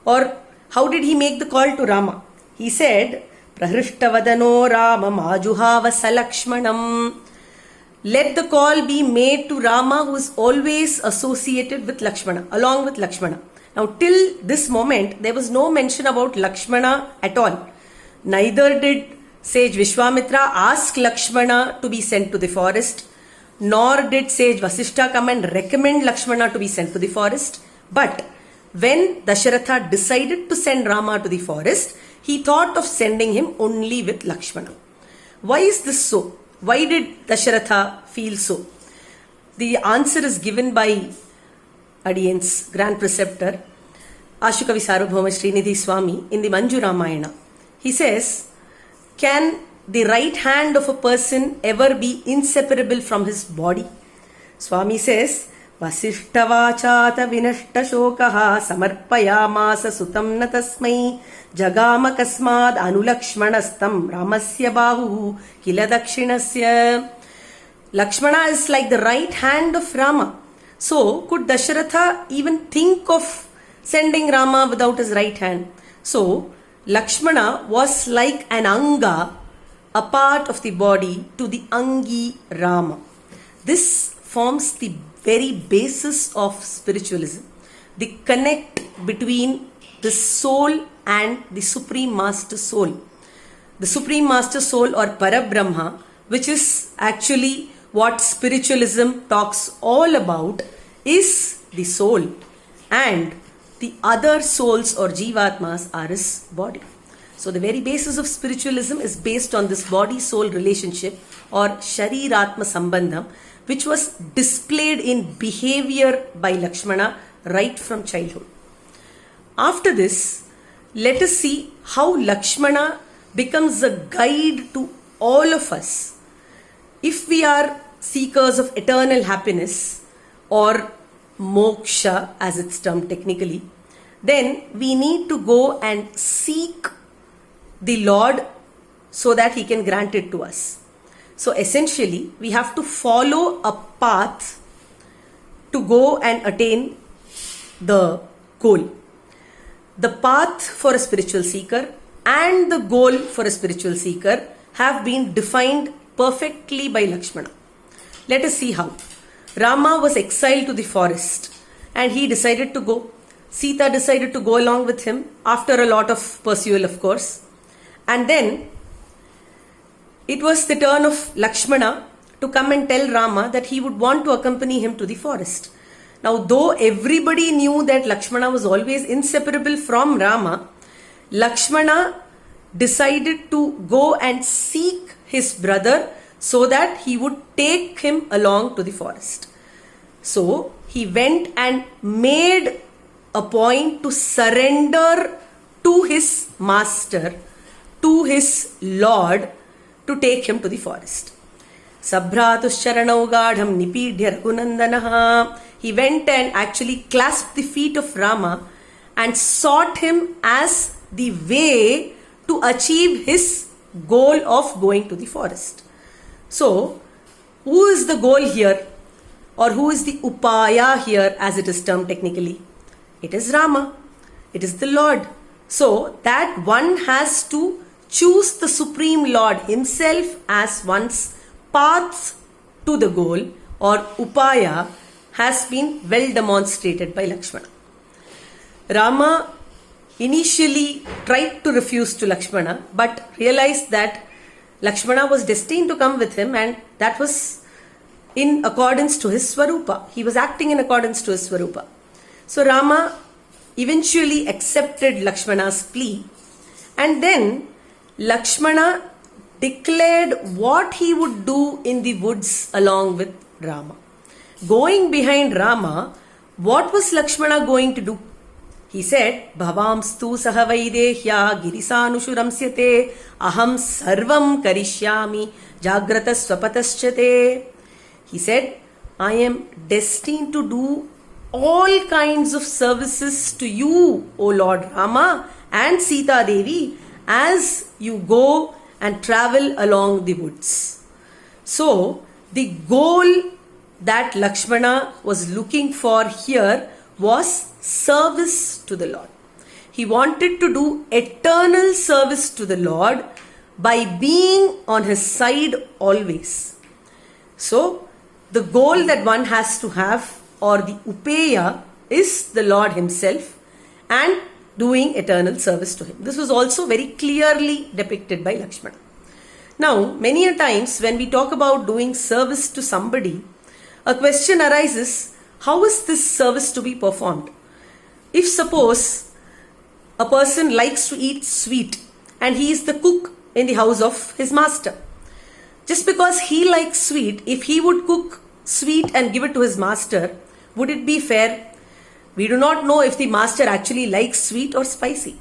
Or how did he make the call to Rama? He said, Prahrishtvadano Rama Majuhava Salakshmanam. Let the call be made to Rama, who is always associated with Lakshmana, along with Lakshmana. Now, till this moment, there was no mention about Lakshmana at all. Neither did sage Vishwamitra ask Lakshmana to be sent to the forest, nor did sage Vasishtha come and recommend Lakshmana to be sent to the forest. But when Dasharatha decided to send Rama to the forest, he thought of sending him only with Lakshmana. Why is this so? Why did Dasharatha feel so? The answer is given by Adiyan's Grand Preceptor, Ashukavi Sarvabhauma Srinidhi Swami, in the Manju Ramayana. He says, can the right hand of a person ever be inseparable from his body? Swami says, Vasishtavachata vinashta shokaha samarpayamasa sutam natasmai jagama kasmad anulakshmanastam ramasya bahu kila dakshinasya. Lakshmana is like the right hand of Rama. So, could Dasharatha even think of sending Rama without his right hand? So, Lakshmana was like an anga, a part of the body, to the Angi Rama. This forms the very basis of spiritualism, the connect between the soul and the Supreme Master Soul. The Supreme Master Soul, or Parabrahma, which is actually what spiritualism talks all about, is the soul, and the other souls or Jivatmas are his body. So the very basis of spiritualism is based on this body-soul relationship, or Shariratma Sambandham, which was displayed in behavior by Lakshmana right from childhood. After this, let us see how Lakshmana becomes a guide to all of us. If we are seekers of eternal happiness, or moksha as it's termed technically, then we need to go and seek the Lord so that He can grant it to us. So essentially, we have to follow a path to go and attain the goal. The path for a spiritual seeker and the goal for a spiritual seeker have been defined perfectly by Lakshmana. Let us see how. Rama was exiled to the forest and he decided to go. Sita decided to go along with him after a lot of pursuit, of course. And then it was the turn of Lakshmana to come and tell Rama that he would want to accompany him to the forest. Now, though everybody knew that Lakshmana was always inseparable from Rama, Lakshmana decided to go and seek his brother so that he would take him along to the forest. So, he went and made a point to surrender to his master, to his lord, to take him to the forest. Sabhratushcharanau gadham nipidhya raghunandanaha. He went and actually clasped the feet of Rama and sought him as the way to achieve his goal of going to the forest. So, who is the goal here? Or who is the upaya here, as it is termed technically? It is Rama. It is the Lord. So, that one has to choose the Supreme Lord himself as one's path to the goal, or upaya, has been well demonstrated by Lakshmana. Rama initially tried to refuse to Lakshmana, but realized that Lakshmana was destined to come with him, and that was in accordance to his Swarupa. He was acting in accordance to his Swarupa. So Rama eventually accepted Lakshmana's plea, and then Lakshmana declared what he would do in the woods along with Rama. Going behind Rama, what was Lakshmana going to do? He said, Bhavamstu sahavaidehyā girisanushuramsyate aham sarvam karishyami jagrata swapataschate. He said, I am destined to do all kinds of services to you, O Lord Rama and Sita Devi, as you go and travel along the woods. So, the goal that Lakshmana was looking for here was service to the Lord. He wanted to do eternal service to the Lord by being on his side always. So, the goal that one has to have, or the upeya, is the Lord himself and doing eternal service to him. This was also very clearly depicted by Lakshmana. Now, many a times when we talk about doing service to somebody, a question arises, how is this service to be performed? If suppose a person likes to eat sweet and he is the cook in the house of his master, just because he likes sweet, if he would cook sweet and give it to his master, would it be fair? We do not know if the master actually likes sweet or spicy.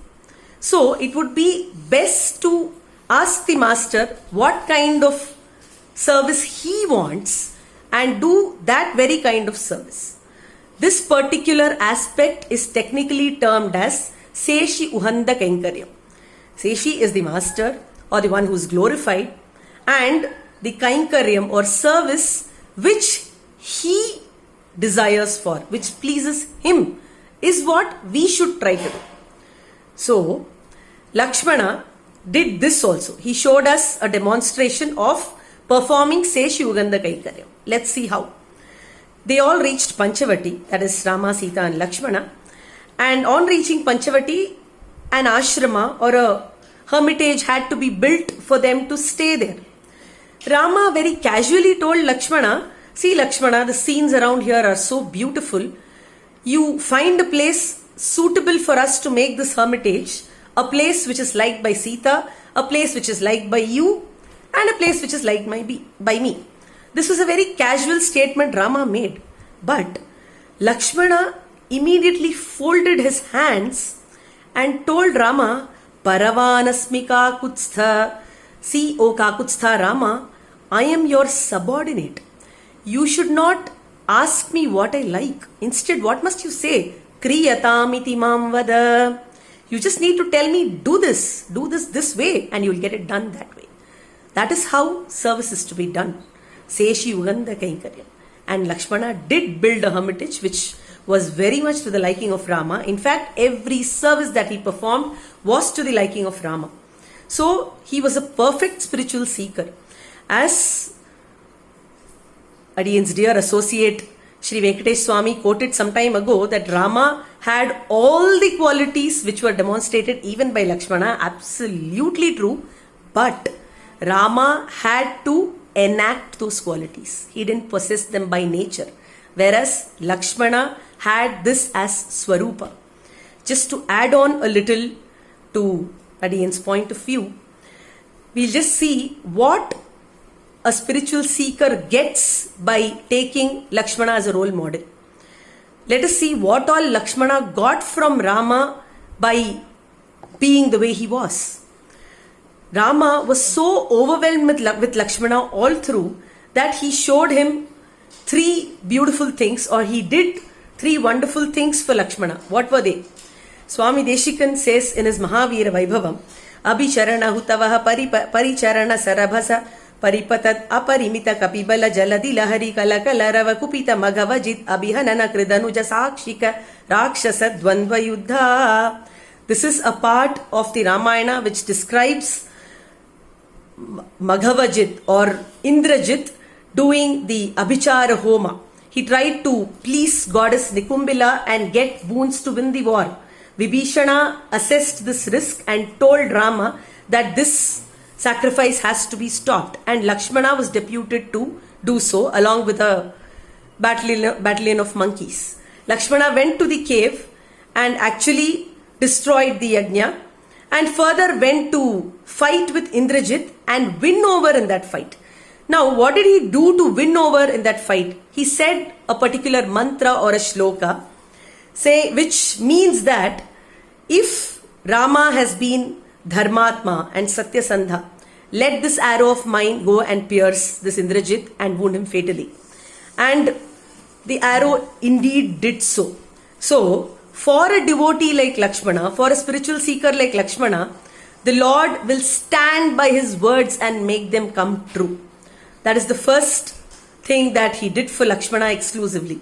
So it would be best to ask the master what kind of service he wants and do that very kind of service. This particular aspect is technically termed as Seshi Uhanda Kainkaryam. Seshi is the master or the one who is glorified, and the Kainkaryam or service which he desires for, which pleases him, is what we should try to do. So, Lakshmana did this also. He showed us a demonstration of performing Seshi Uganda Kainkaryam. Let's see how. They all reached Panchavati, that is Rama, Sita and Lakshmana. And on reaching Panchavati, an ashrama or a hermitage had to be built for them to stay there. Rama very casually told Lakshmana, see Lakshmana, the scenes around here are so beautiful. You find a place suitable for us to make this hermitage, a place which is liked by Sita, a place which is liked by you, and a place which is liked by me. This was a very casual statement Rama made. But Lakshmana immediately folded his hands and told Rama, Paravanasmi Kakutstha. See, O Kakutstha Rama, I am your subordinate. You should not ask me what I like. Instead, what must you say? Kriyatamiti mam vada. You just need to tell me, do this way, and you will get it done that way. That is how service is to be done. Seshi Uganda Kainkaryam. And Lakshmana did build a hermitage which was very much to the liking of Rama. In fact, every service that he performed was to the liking of Rama. So, he was a perfect spiritual seeker. As Adiyan's dear associate Sri Venkatesh Swami quoted some time ago, that Rama had all the qualities which were demonstrated even by Lakshmana. Absolutely true. But Rama had to enact those qualities. He didn't possess them by nature. Whereas Lakshmana had this as Swarupa. Just to add on a little to Adiyan's point of view, we'll just see what a spiritual seeker gets by taking Lakshmana as a role model. Let us see what all Lakshmana got from Rama by being the way he was. Rama was so overwhelmed with Lakshmana all through that he showed him three beautiful things, or he did three wonderful things for Lakshmana. What were they? Swami Deshikan says in his Mahavira Vaibhavam, Abhicharana hutavaha paricharana sarabhasa paripatat aparimita kapibala jaladi lahari kalakalarava kupita magavajit abhihanana kridanuja sakshika rakshasa dvandva yuddha. This is a part of the Ramayana which describes Maghavajit or Indrajit doing the Abhichara Homa. He tried to please goddess Nikumbila and get boons to win the war. Vibhishana assessed this risk and told Rama that this sacrifice has to be stopped, and Lakshmana was deputed to do so along with a battalion of monkeys. Lakshmana went to the cave and actually destroyed the yajna, and further went to fight with Indrajit and win over in that fight. Now, what did he do to win over in that fight? He said a particular mantra or a shloka, which means that if Rama has been Dharmatma and Satyasandha, let this arrow of mine go and pierce this Indrajit and wound him fatally. And the arrow indeed did so. So, for a devotee like Lakshmana, for a spiritual seeker like Lakshmana, the Lord will stand by his words and make them come true. That is the first thing that he did for Lakshmana exclusively.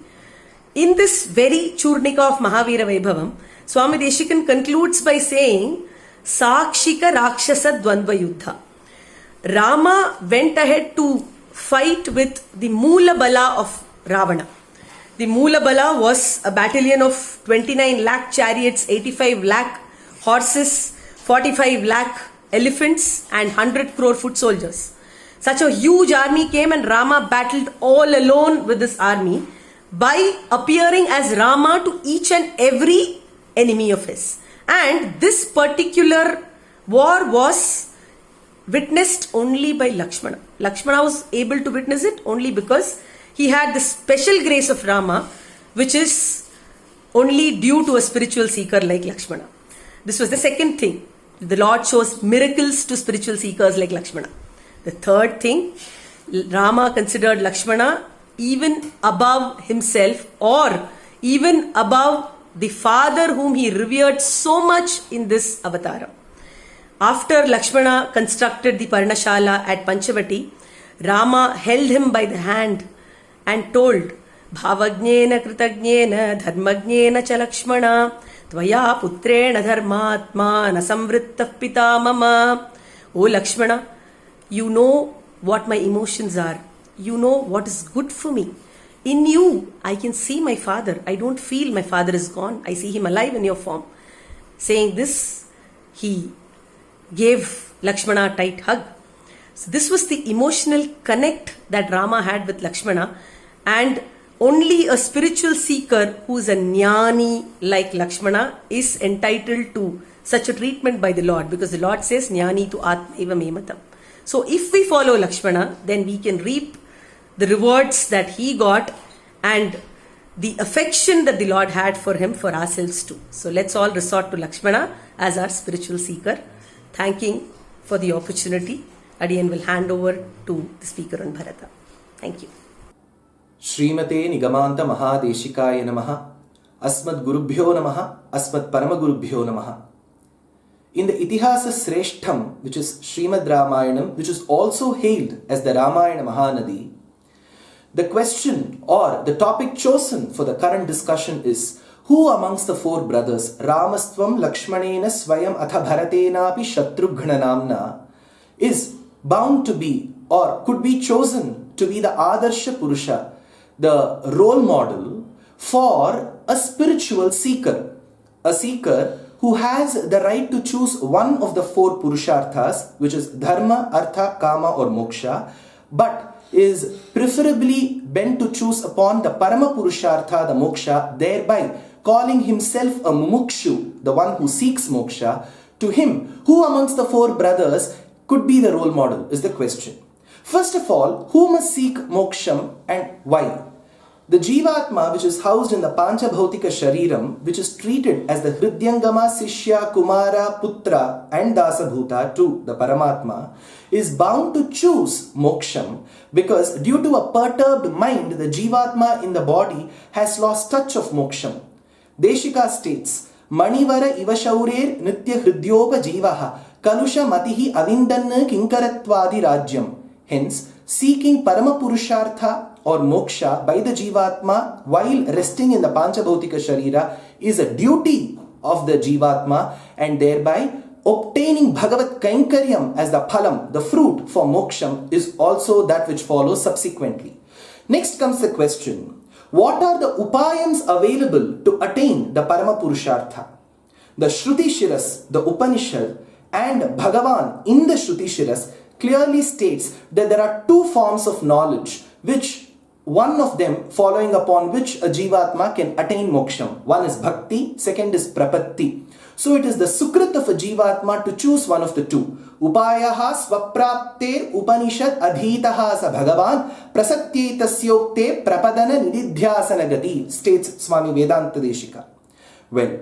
In this very Churnika of Mahavira Vaibhavam, Swami Deshikan concludes by saying, Sakshika Rakshasa Dvandva Yuddha. Rama went ahead to fight with the Moola Bala of Ravana. The Moola Bala was a battalion of 29 lakh chariots, 85 lakh horses, 45 lakh elephants and 100 crore foot soldiers. Such a huge army came and Rama battled all alone with this army by appearing as Rama to each and every enemy of his. And this particular war was witnessed only by Lakshmana. Lakshmana was able to witness it only because he had the special grace of Rama, which is only due to a spiritual seeker like Lakshmana. This was the second thing. The Lord shows miracles to spiritual seekers like Lakshmana. The third thing, Rama considered Lakshmana even above himself or even above the father whom he revered so much in this avatara. After Lakshmana constructed the Parnashala at Panchavati, Rama held him by the hand and told, Bhavajnena Kritajnena Dharmajnena cha Lakshmana Tvaya Putrena Dharmatma Nasamvritta Pita Mama. O Lakshmana, you know what my emotions are. You know what is good for me. In you, I can see my father. I don't feel my father is gone. I see him alive in your form. Saying this, he gave Lakshmana a tight hug. So this was the emotional connect that Rama had with Lakshmana, and only a spiritual seeker who is a jnani like Lakshmana is entitled to such a treatment by the Lord, because the Lord says jnani tu atmaiva mematam. So if we follow Lakshmana, then we can reap the rewards that he got and the affection that the Lord had for him for ourselves too. So let's all resort to Lakshmana as our spiritual seeker. Thanking for the opportunity, Adiyan will hand over to the speaker on Bharata. Thank you. Srimate Nigamanta Mahadeshikaya Namaha, Asmad Gurubhyo Namaha, Asmad Paramagurubhyo Namaha. In the Itihasa Sreshtham, which is Srimad Ramayanam, which is also hailed as the Ramayana Mahanadi, the question or the topic chosen for the current discussion is, who amongst the four brothers, Ramastvam Lakshmanena Swayam Atha Bharatenapi Shatrughna Namna, is bound to be or could be chosen to be the Adarsha Purusha, the role model for a spiritual seeker, a seeker who has the right to choose one of the four Purusharthas, which is Dharma, Artha, Kama or Moksha, but is preferably bent to choose upon the Parama Purushartha, the Moksha, thereby calling himself a Mumukshu, the one who seeks Moksha. To him, who amongst the four brothers could be the role model is the question. First of all, who must seek Moksham and why? The Jivatma, which is housed in the Panchabhautika Shariram, which is treated as the Hridyangama, Sishya, Kumara, Putra and Dasabhuta to the Paramatma, is bound to choose Moksham because due to a perturbed mind, the Jivatma in the body has lost touch of Moksham. Deshika states, Manivara Ivashaurer Nitya Hridyopa Jivaha Kalusha Matihi Avindanna Kinkaratwadi Rajyam. Hence, seeking Paramapurushartha or Moksha by the Jivatma while resting in the Panchabhautika Sharira is a duty of the Jivatma, and thereby obtaining Bhagavat Kainkaryam as the Phalam, the fruit for Moksham, is also that which follows subsequently. Next comes the question, what are the upayams available to attain the Paramapurushartha? The Shruti Shiras, the Upanishad, and Bhagavan in the Shruti Shiras clearly states that there are two forms of knowledge, which one of them following upon which a Jivatma can attain Moksham. One is Bhakti, second is Prapatti. So it is the sukrit of a jivatma to choose one of the two. Upayaha swaprapter Upanishad adhitaha sa bhagavan prasatyai tasyokte prapadana nididhyasana gati, states Swami Vedanta Deshika. Well,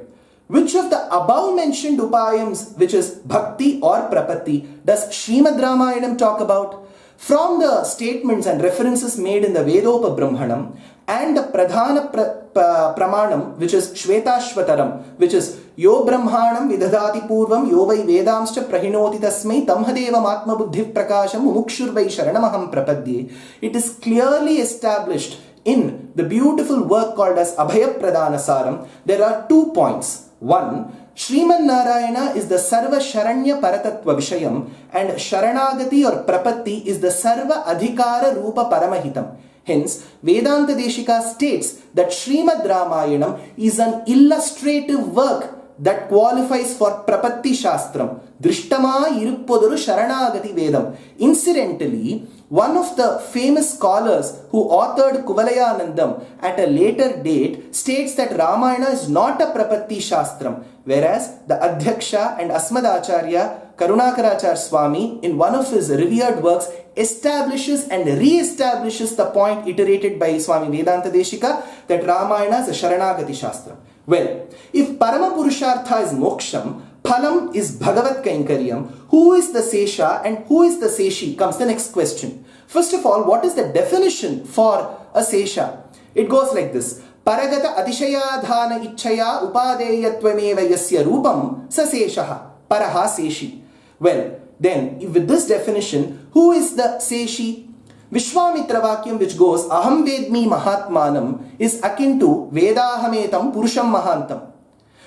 which of the above mentioned upayams, which is bhakti or prapatti, does Srimad Ramayanam talk about? From the statements and references made in the Vedopa Brahmanam and the Pradhana Pramanam, which is Shvetashvataram, which is Yo Brahmanam Vidadati Purvam Yo Vai Vedamscha Prahinoti Tasmai Tamhadeva Matma Buddhi Prakasham Mumukshur Vai Sharanamaham Prapadye, it is clearly established in the beautiful work called as Abhaya Pradhanasaram. There are 2 points. One, Sriman Narayana is the Sarva Sharanya Paratatva Vishayam and Sharanagati or Prapatti is the Sarva Adhikara Rupa Paramahitam. Hence, Vedanta Deshika states that Srimad Ramayanam is an illustrative work that qualifies for Prapatti Shastram. Drishtama Iruppodaru Sharanagati Vedam. Incidentally, one of the famous scholars who authored Kuvalayanandam at a later date states that Ramayana is not a Prapatti Shastram, whereas the Adhyaksha and Asmadacharya Karunakaracharya Swami in one of his revered works establishes and re-establishes the point iterated by Swami Vedanta Deshika that Ramayana is a Sharanagati Shastra. Well, if Parama Purushartha is Moksham, Phalam is Bhagavat Kainkaryam, who is the Sesha and who is the Seshi comes the next question. First of all, what is the definition for a Sesha? It goes like this. Paragata Atishayadhana Ichchaya Upadeyattvameva Yasya Rupam Sa Seshaha Paraha Seshi. Well, then with this definition, who is the Seshi? Vishwamitra Vakyam, which goes Aham Vedmi Mahatmanam, is akin to Vedahametam Purusham Mahantam.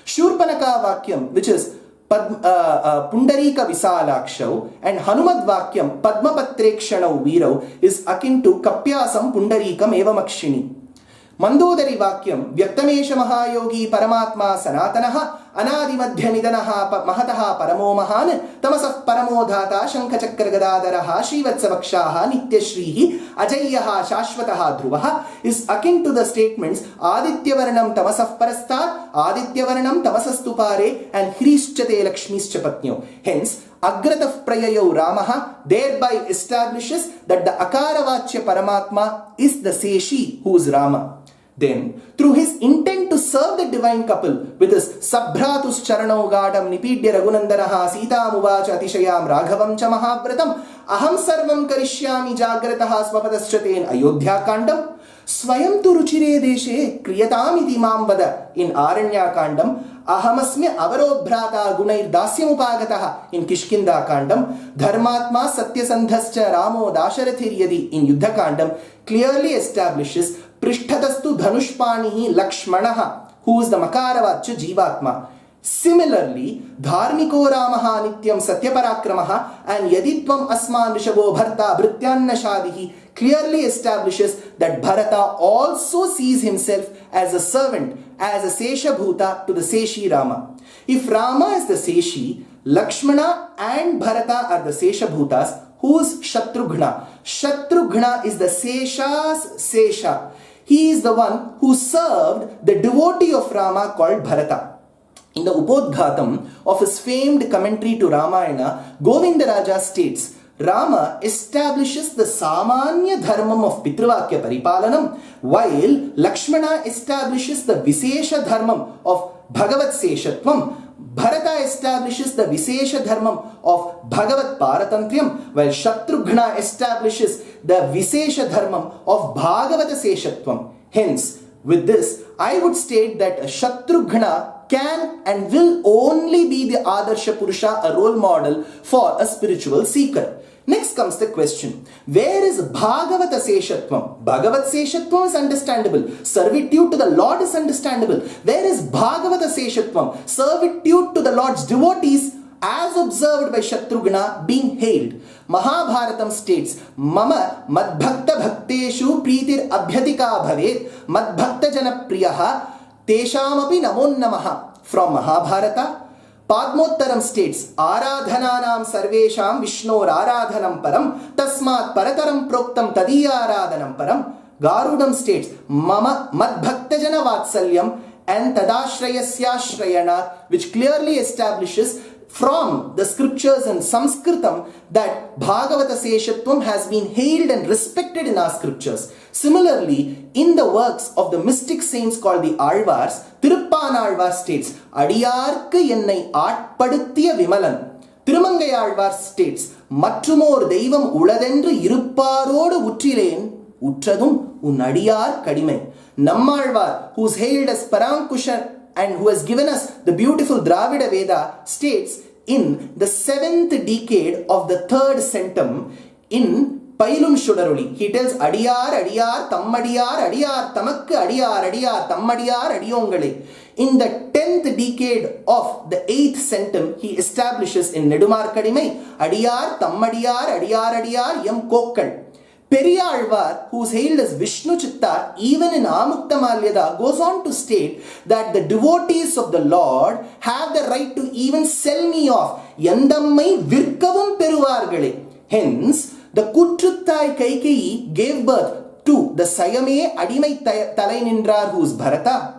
Shurpanaka Vakyam, which is Pundarika Visalakshav, and Hanumad Vakyam Padmapatrekshanau Virau, is akin to Kapyasam Pundarikam Evamakshini. Mandodari Vakyam Vyaktamesha Mahayogi Paramatma Sanatanaha Anadi Madhyanidanaha Mahataha Paramo Mahan Tamasaf Paramodhata Shankachakra Gadadaraha Srivatsavakshaha Nityashrihi Ajayaha Shashvataha Dhruvaha is akin to the statements Adityavarnam Tamasaf Parastat Adityavarnam Tamasastupare and Hrischate Lakshmischapatnyo. Hence, Agrataf Prayayo Ramaha thereby establishes that the Akaravachya Paramatma is the Seshi who is Rama. Then, through his intent to serve the divine couple with his Sabhratus Charanau Gadam Nipidya Raghunandanaha Sita Muvacha Atishayam Raghavam Cha Mahavratam Aham Sarvam Karishyami Jagrataha Swapadaschaten Ayodhya Kandam Swayam tu Ruchire Deshe Kriyatamiti Mamvada in Aranya Kandam Ahamasmi Avarodbhrata Gunair Dasyamupagataha in Kishkinda Kandam Dharmatma Satyasandhascha Ramo Dasharathiryadi in Yuddha Kandam clearly establishes Prishtadastu Dhanushpanihi Lakshmanaha, who is the Makaravachya Jivatma. Similarly, Dharmiko Ramaha Nityam Satyaparakramaha and Yaditvam Asman Rishabho Bharta Bhrityanna Shadihi clearly establishes that Bharata also sees himself as a servant, as a Sesha Bhuta to the Seshi Rama. If Rama is the Seshi, Lakshmana and Bharata are the Sesha Bhutas. Who is Shatrughna? Shatrughna is the Sesha's Sesha. He is the one who served the devotee of Rama called Bharata. In the Upodghatam of his famed commentary to Ramayana, Govindaraja states, Rama establishes the Samanya Dharmam of Pitruvakya Paripalanam, while Lakshmana establishes the Visesha Dharmam of Bhagavat Seshatvam. Bharata establishes the Visesha Dharmam of Bhagavat Paratantriyam, while Shatrughna establishes the Visesha Dharmam of Bhagavata Seshatvam. Hence, with this, I would state that Shatrughna can and will only be the Adarsha Purusha, a role model for a spiritual seeker. Next comes the question, where is Bhagavata Seshatvam? Bhagavat Seshatvam is understandable. Servitude to the Lord is understandable. Where is Bhagavata Seshatvam? Servitude to the Lord's devotees as observed by Shatrughna being hailed. Mahabharatam states, Mama Madbhakta Bhakteshu Pritir Abhyatika Bhavet Madbhakta Jana Priyaha Teshamapi Namon Namaha. From Mahabharata, Padmottaram states, Aradhananam Sarvesham Vishnor Aradhanam Param Tasmat Parataram Proktam Tadiya Aradhanam Param. Garudam states, Mama Madbhakta Jana Vatsalyam and Tadashrayasya, which clearly establishes from the scriptures in Sanskritam that Bhagavata Seshatvam has been hailed and respected in our scriptures. Similarly, in the works of the mystic saints called the Alvars, Tiruppanalvar states, Adiyarku ennai aatpaduthiya Vimalan. Tirumangai states, Mattrumor Deivam Uladendru Irupparodu Uttilen, Uttradum Unadiyar Kadimai. Nammalvar, who is hailed as Parankushan and who has given us the beautiful Dravida Veda, states in the 7th decade of the 3rd centum in Pailum Shudaruli, he tells Adiyar, Adiyar, Tammadiyar, Adiyar, Tamakku, Adiyar, Adiyar, Tammadiyar, Adiyongale. In the 10th decade of the 8th centum, he establishes in Nedumar Kadimai, Adiyar, Tammadiyar, Adiyar, Adiyar, Yam Kokkal. Periyalvar, who is hailed as Vishnu Chitta, even in Amukta goes on to state that the devotees of the Lord have the right to even sell me off. Yandammai Virkavum Peruvargale. Hence, the Kutruttai Kaikeyi gave birth to the Sayame Adimai Talai Nindrar, who is Bharata,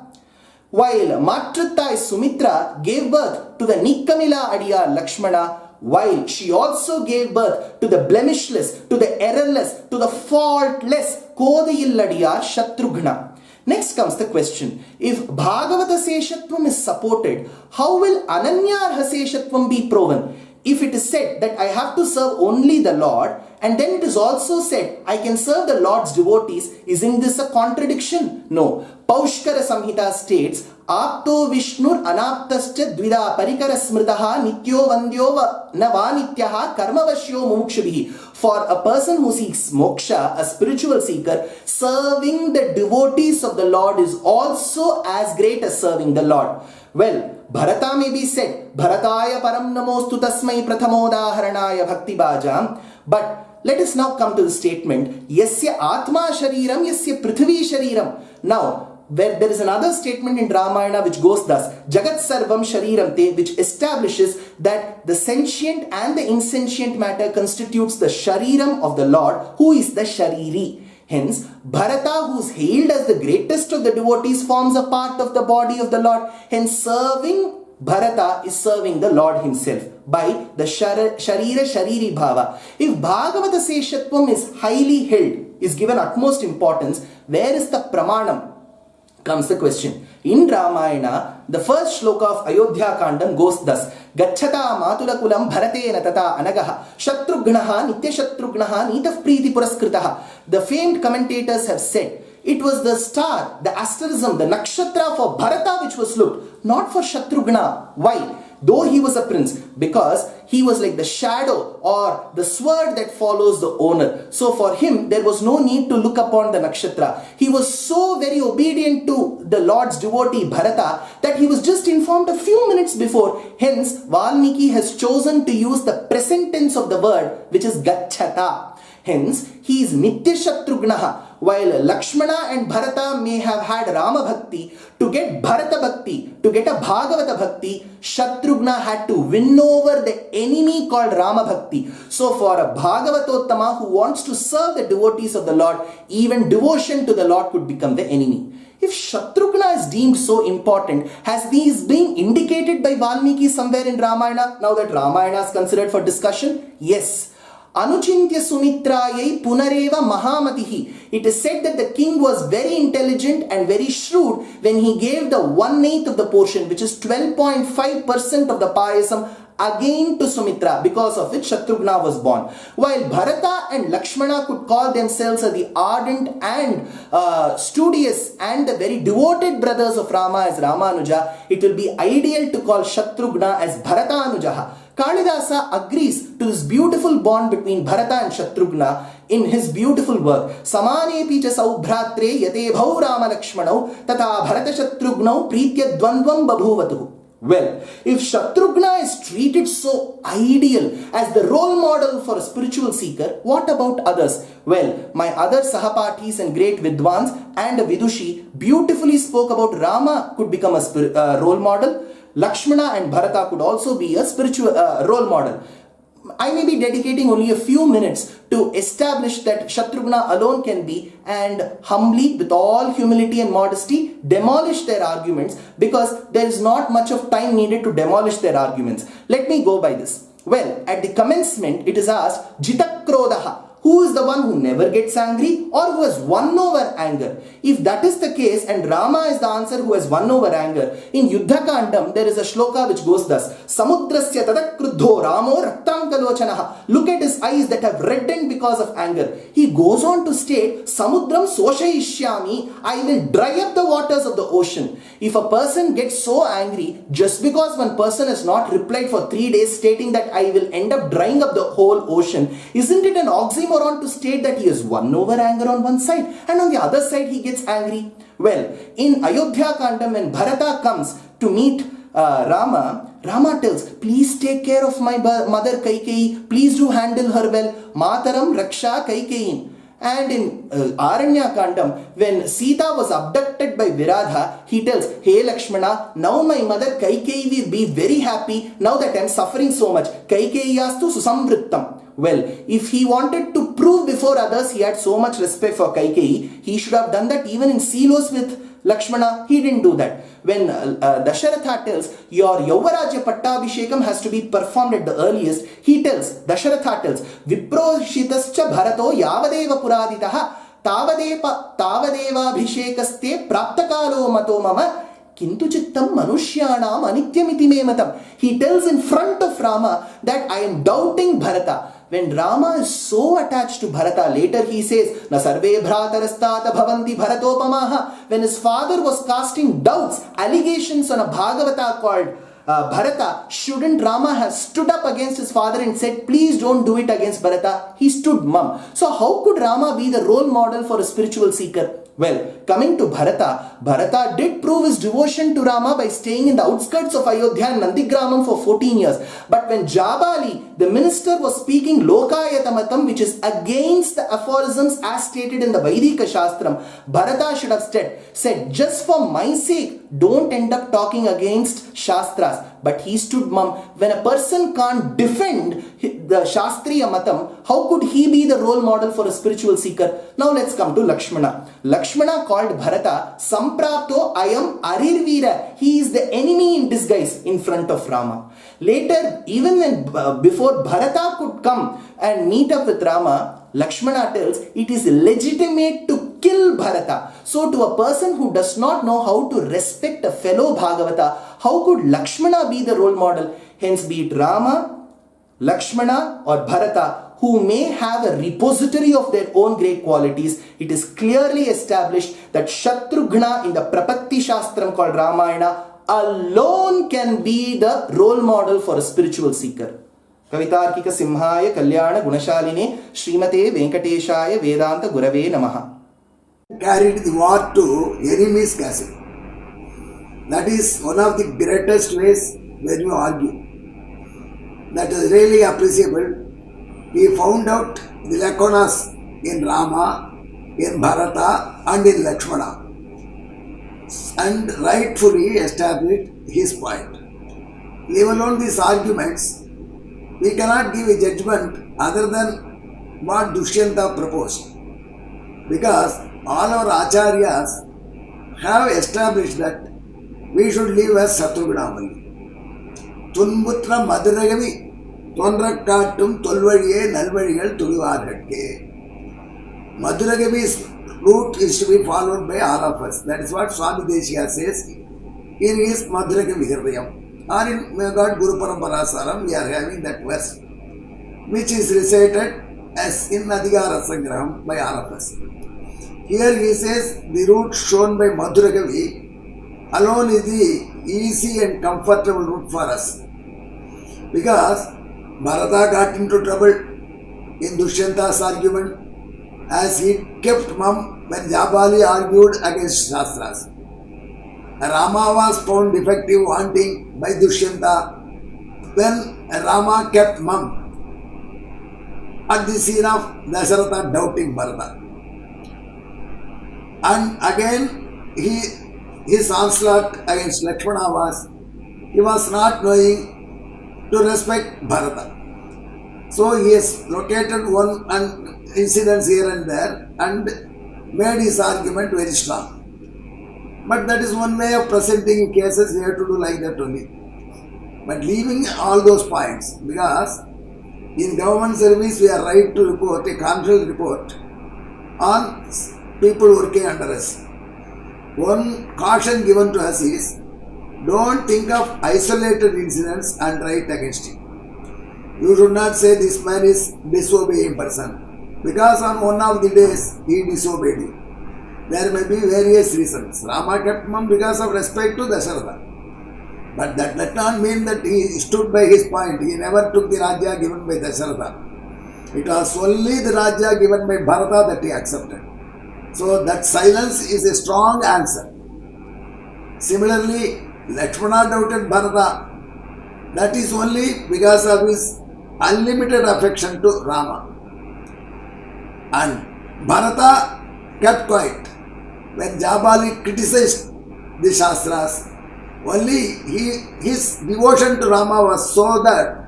while Matruttai Sumitra gave birth to the Nikkamila Adiyar Lakshmana, while she also gave birth to the blemishless, to the errorless, to the faultless Kodayilladiyar Shatrughna. Next comes the question, if Bhagavata Seshatvam is supported, how will Ananyarha Seshatvam be proven? If it is said that I have to serve only the Lord, and then it is also said I can serve the Lord's devotees, isn't this a contradiction? No. Paushkara Samhita states, Apto Vishnur Anaptascha Dvida Parikara Smritaha Nityo Vandyo Navanityaha Karmavashyo Mumukshabihi. For a person who seeks moksha, a spiritual seeker, serving the devotees of the Lord is also as great as serving the Lord. Well, Bharata may be said, Bharataya Param Namostu Tasmai Prathamodaharanaya Bhakti Bhajam. But let us now come to the statement, Yasya Atma Shariram, Yasya Prithvi Shariram. Now, where there is another statement in Ramayana which goes thus, Jagat Sarvam Shariram Te, which establishes that the sentient and the insentient matter constitutes the Shariram of the Lord, who is the Shariri. Hence, Bharata, who is hailed as the greatest of the devotees, forms a part of the body of the Lord. Hence, serving Bharata is serving the Lord himself by the Sharira Shariri Bhava. If Bhagavata Seshatvam is highly held, is given utmost importance, where is the Pramanam? Comes the question. In Ramayana, the first shloka of Ayodhya Kandam goes thus, Gacchata Matulakulam Bharatena Tata Anagaha Shatrughnaha Nitya Shatrughnaha Nitaf Preeti Puraskritaha. The famed commentators have said, it was the star, the asterism, the nakshatra for Bharata which was looked, not for Shatrughna. Why? Though he was a prince, because he was like the shadow or the sword that follows the owner. So for him, there was no need to look upon the nakshatra. He was so very obedient to the Lord's devotee Bharata that he was just informed a few minutes before. Hence, Valmiki has chosen to use the present tense of the word, which is Gacchata. Hence, he is Nitya Shatrughnaha. While Lakshmana and Bharata may have had Rama Bhakti, to get Bharata Bhakti, to get a Bhagavata Bhakti, Shatrughna had to win over the enemy called Rama Bhakti. So for a Bhagavatottama who wants to serve the devotees of the Lord, even devotion to the Lord could become the enemy. If Shatrughna is deemed so important, has these been indicated by Valmiki somewhere in Ramayana? Now that Ramayana is considered for discussion? Yes. Anuchintya Sumitrayai Punareva Mahamatihi. It is said that the king was very intelligent and very shrewd when he gave the 1/8 of the portion, which is 12.5% of the payasam, again to Sumitra, because of which Shatrughna was born. While Bharata and Lakshmana could call themselves the ardent and studious and the very devoted brothers of Rama as Ramanuja, it will be ideal to call Shatrughna as Bharatanujaha. Kalidasa agrees to this beautiful bond between Bharata and Shatrughna in his beautiful work, Samane Picha Saubhratre Yate Bhau Rama Lakshmanau Tata Bharata Shatrugnau Pritya Dvandvam Babhuvatu. Well, if Shatrughna is treated so ideal as the role model for a spiritual seeker, what about others? Well, my other Sahapatis and great Vidwans and a Vidushi beautifully spoke about Rama could become a role model. Lakshmana and Bharata could also be a spiritual role model. I may be dedicating only a few minutes to establish that Shatrughna alone can be, and humbly, with all humility and modesty, demolish their arguments, because there is not much of time needed to demolish their arguments. Let me go by this. Well, at the commencement, it is asked, Jitakrodaha. Who is the one who never gets angry, or who has won over anger? If that is the case, and Rama is the answer who has won over anger, in Yuddha Kandam there is a shloka which goes thus: Samudrasya tadakrudho Ramo raktankalochanaha. Look at his eyes that have reddened because of anger. He goes on to state, Samudram soshayishyami, I will dry up the waters of the ocean. If a person gets so angry, just because one person has not replied for 3 days stating that I will end up drying up the whole ocean, isn't it an oxymoron to state that he has won over anger on one side, and on the other side he gets angry? Well, in Ayodhya Kandam, when Bharata comes to meet Rama tells, please take care of my mother Kaikeyi, please do handle her well, Mataram Raksha Kaikeyin. And in Aranya Kandam, when Sita was abducted by Viradha, he tells, hey Lakshmana, now my mother Kaikeyi will be very happy now that I am suffering so much. Kaikeyastu susamvrittam. Well, if he wanted to prove before others he had so much respect for Kaikeyi, he should have done that even in Silos with Lakshmana. He didn't do that. When Dasharatha tells, your Yavarajya Pattabhishekam has to be performed at the earliest, Dasharatha tells, Viproshitascha Bharato Yavadeva Puraditaha Tavadeva Abhishekaste Praptakalo Mato Mama Kintu Chittam Manushyanam Anityamiti Mematam. He tells in front of Rama that I am doubting Bharata. When Rama is so attached to Bharata, later he says, Na sarve bhratarastata bhavanti bharatopamaha. When his father was casting doubts, allegations on a Bhagavata called Bharata, shouldn't Rama have stood up against his father and said, please don't do it against Bharata? He stood mum. So how could Rama be the role model for a spiritual seeker? Well, coming to Bharata did prove his devotion to Rama by staying in the outskirts of Ayodhya and Nandigramam for 14 years. But when Jabali, the minister, was speaking Lokayatamatam, which is against the aphorisms as stated in the Vaidika Shastram, Bharata should have said, just for my sake, don't end up talking against Shastras. But he stood mum. When a person can't defend the Shastriya Matam, how could he be the role model for a spiritual seeker? Now let's come to Lakshmana. Lakshmana called Bharata Samprapto Ayam Arirvira. He is the enemy in disguise in front of Rama. Later, even when before Bharata could come and meet up with Rama, Lakshmana tells it is legitimate to kill Bharata. So to a person who does not know how to respect a fellow Bhagavata, how could Lakshmana be the role model? Hence, be it Rama, Lakshmana or Bharata, who may have a repository of their own great qualities, it is clearly established that Shatrughna in the Prapatti Shastram called Ramayana alone can be the role model for a spiritual seeker. Kavitarkika Simhaya Kalyana Gunashaline Srimate Venkateshaya Vedanta Gurave Namaha. Carried the war to enemy's castle. That is one of the greatest ways when you argue. That is really appreciable. He found out the lacunas in Rama, in Bharata and in Lakshmana and rightfully established his point. Leave alone these arguments, we cannot give a judgment other than what Dushyanta proposed, because all our acharyas have established that we should live as Shatrughna only. Tunmutra Madhuragavi Tonrakattum Tolvadiye Nalvadigal Tulivarhakke. Madhuragavi's route is to be followed by all of us. That is what Swami Deshya says in his Madhuragavi Hridayam. Or in God Guru Parampara Saram, we are having that verse, which is recited as in Adhikara Sangraham by all of us. Here he says the route shown by Madhuragavi alone is the easy and comfortable route for us. Because Bharata got into trouble in Dushyanta's argument as he kept mum when Jabali argued against Shastras. Rama was found defective wanting by Dushyanta when Rama kept mum at the scene of Dasharatha doubting Bharata. And again his onslaught against Lakshmana was, he was not knowing to respect Bharata. So he has located one incidents here and there and made his argument very strong. But that is one way of presenting cases. We have to do like that only. But leaving all those points, because in government service we are right to report a confidential report on people working under us. One caution given to us is, don't think of isolated incidents and write against him. You should not say this man is disobeying person, because on one of the days he disobeyed you. There may be various reasons. Rama kept mum because of respect to Dasharatha. But that does not mean that he stood by his point. He never took the Rajya given by Dasharatha. It was only the Rajya given by Bharata that he accepted. So that silence is a strong answer. Similarly, Lakshmana doubted Bharata. That is only because of his unlimited affection to Rama. And Bharata kept quiet. When Jabali criticized the Shastras, only his devotion to Rama was so that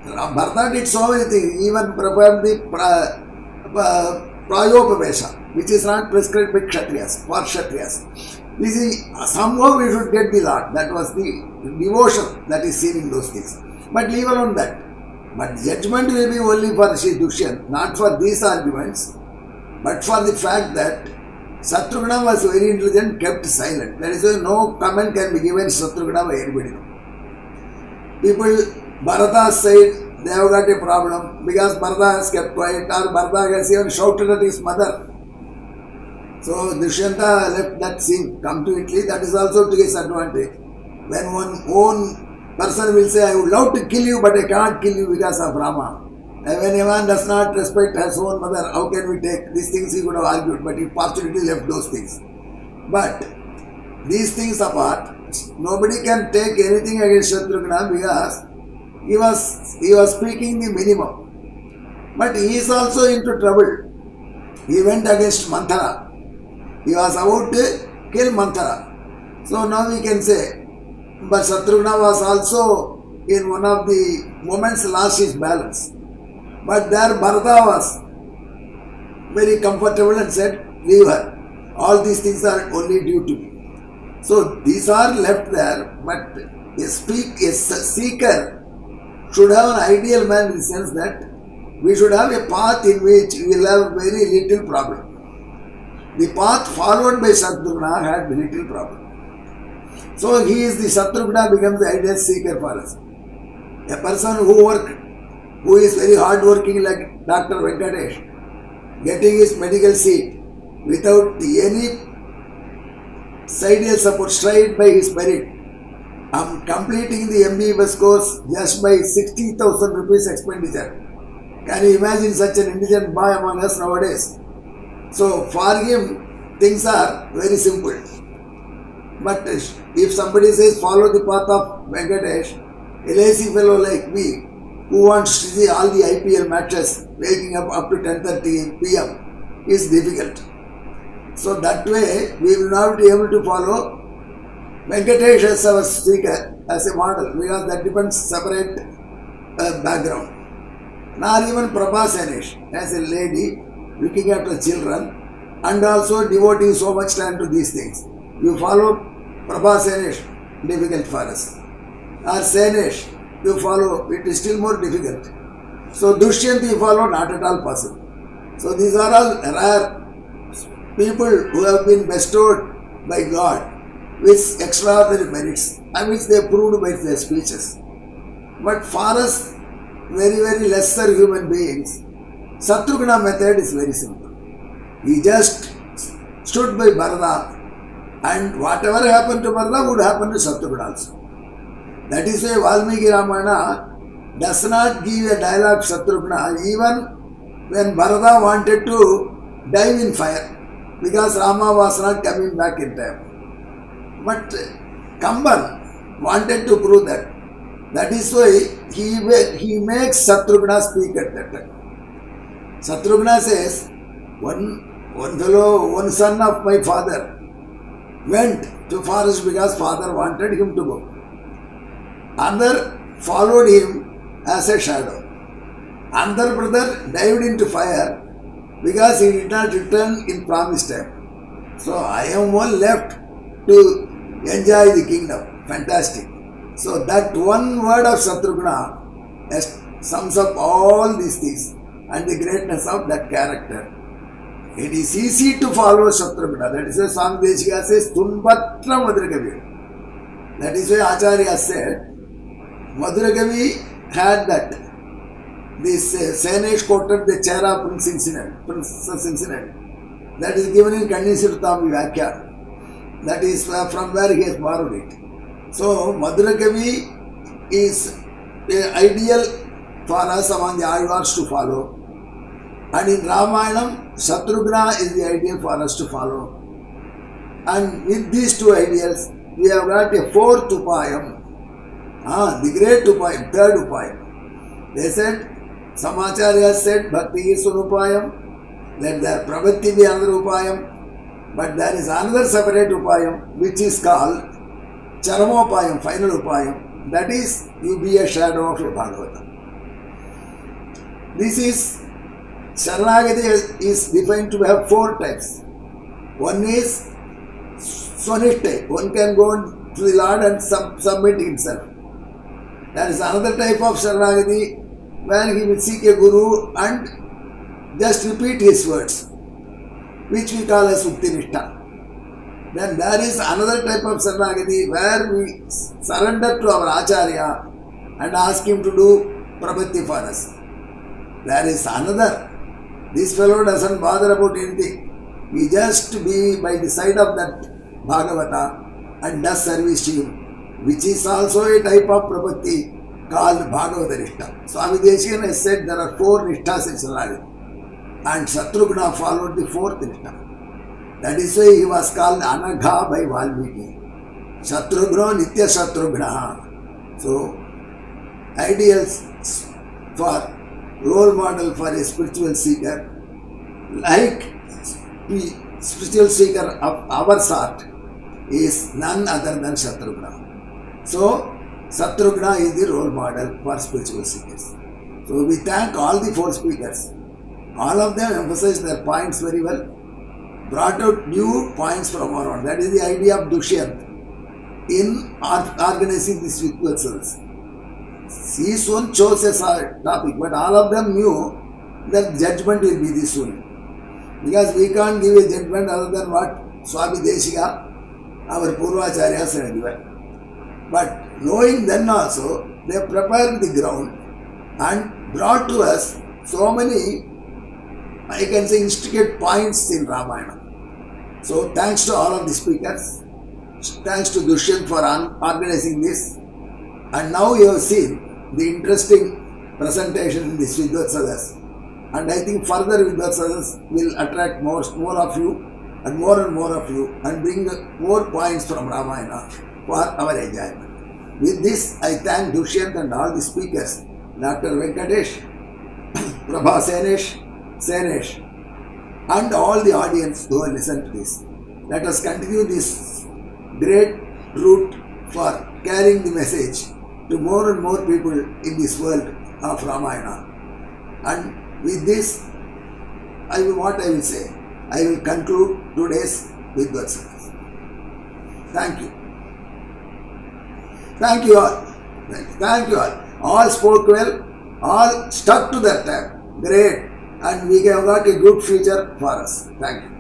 Bharata did so many things, even performed the Prayopavesha, which is not prescribed by Kshatriyas, for Kshatriyas. This is, somehow we should get the Lord. That was the devotion that is seen in those things. But leave alone that. But judgment will be only for Shri Dushyant, not for these arguments, but for the fact that Shatrugna was very intelligent, kept silent. There is no comment can be given Shatrugna by anybody. People, Bharata said they have got a problem because Bharata has kept quiet, or Bharata has even shouted at his mother. So Dushyanta left that scene, come to Italy, that is also to his advantage. When one own person will say, I would love to kill you, but I cannot kill you because of Rama. And when a man does not respect his own mother, how can we take these things? He could have argued, but he fortunately left those things. But these things apart, nobody can take anything against Shatrugna because he was speaking the minimum. But he is also into trouble. He went against Manthara. He was about to kill Manthara. So now we can say, but Shatrugna was also in one of the moments lost his balance. But there Bharata was very comfortable and said, leave her. All these things are only due to me. So these are left there, but a seeker should have an ideal man in the sense that we should have a path in which we will have very little problem. The path followed by Shatrugna had little problem. So he is the Shatrugna becomes the ideal seeker for us. A person who is very hard working like Dr. Venkatesh, getting his medical seat without any sideal support, straight by his merit, completing the MBBS course just by 60,000 rupees expenditure. Can you imagine such an indigent boy among us nowadays? So for him, things are very simple. But if somebody says follow the path of Venkatesh, a lazy fellow like me, who wants to see all the IPL matches waking up to 10:30 p.m. is difficult. So that way we will not be able to follow Venkatesh as our speaker, as a model, because that depends separate background. Nor even Prabha Senesh as a lady looking after children and also devoting so much time to these things. You follow Prabha Senesh, difficult for us. Or Senesh, you follow, it is still more difficult. So Dushyant you follow, not at all possible. So these are all rare people who have been bestowed by God with extraordinary merits and which they proved by their speeches. But for us, very, very lesser human beings, Shatrugna method is very simple. He just stood by Bharata, and whatever happened to Bharata would happen to Shatrugna also. That is why Valmiki Ramayana does not give a dialogue to Shatrugna even when Bharata wanted to dive in fire because Rama was not coming back in time. But Kamban wanted to prove that. That is why he makes Shatrugna speak at that time. Shatrugna says, one son of my father went to forest because father wanted him to go. Another followed him as a shadow. Another brother dived into fire because he did not return in promised time. So I am one left to enjoy the kingdom. Fantastic. So that one word of Shatrughna sums up all these things and the greatness of that character. It is easy to follow Shatrughna. That is why Swami Deshika says, Tunpatra Madhurakavi. That is why Acharya said, Madhurakavi had that. This Senesh quoted the Chera Princess incident. That is given in Kanyasirtami Vakya. That is from where he has borrowed it. So, Madhurakavi is ideal for us among the Alvars to follow. And in Ramayanam, Shatrughna is the ideal for us to follow. And with these two ideals, we have got a fourth Upayam. The great Upayam, third Upayam. They said, some Acharyas said Bhakti is one Upayam, let the Pravatti be another Upayam, but there is another separate Upayam which is called Charamopayam, final Upayam, that is, you be a shadow of your Bhagavata. This is, Sharanagati is defined to have four types. One is Swanit type, one can go to the Lord and submit himself. There is another type of Sharanagati where he will seek a guru and just repeat his words, which we call as Uktinishta. Then there is another type of Saranagati where we surrender to our Acharya and ask him to do Prabhati for us. There is another. This fellow doesn't bother about anything. We just be by the side of that Bhagavata and does service to him, which is also a type of Prabhati called Bhagavata Nishtha. Swami Deshika has said there are four Nishthas in Saranagati, and Shatrughna followed the fourth Nishtha. That is why he was called Anagha by Valmiki. Shatrughna Nitya Shatrughna. So, ideals for role model for a spiritual seeker, like the spiritual seeker of our sort, is none other than Shatrughna. So, Shatrughna is the role model for spiritual seekers. So, we thank all the four speakers. All of them emphasized their points very well, brought out new points from our own. That is the idea of Dushyant in organizing these rituals. He soon chose a topic, but all of them knew that judgment will be this one. Because we can't give a judgment other than what Swami Deshika, our Purvacharyas had given. But knowing then also, they prepared the ground and brought to us so many, I can say, intricate points in Ramayana. So thanks to all of the speakers, thanks to Dushyant for organizing this. And now you have seen the interesting presentation in this Vidvatsadas. And I think further Vidvatsadas will attract more of you and more of you and bring more points from Ramayana for our enjoyment. With this, I thank Dushyant and all the speakers, Dr. Venkatesh, Prabha Senesh, and all the audience who have listened to this. Let us continue this great route for carrying the message to more and more people in this world of Ramayana. And with this, I will conclude today's Vidvatsadas. Thank you. Thank you all. Thank you all. All spoke well, all stuck to their time. Great. And we have got a good future for us. Thank you.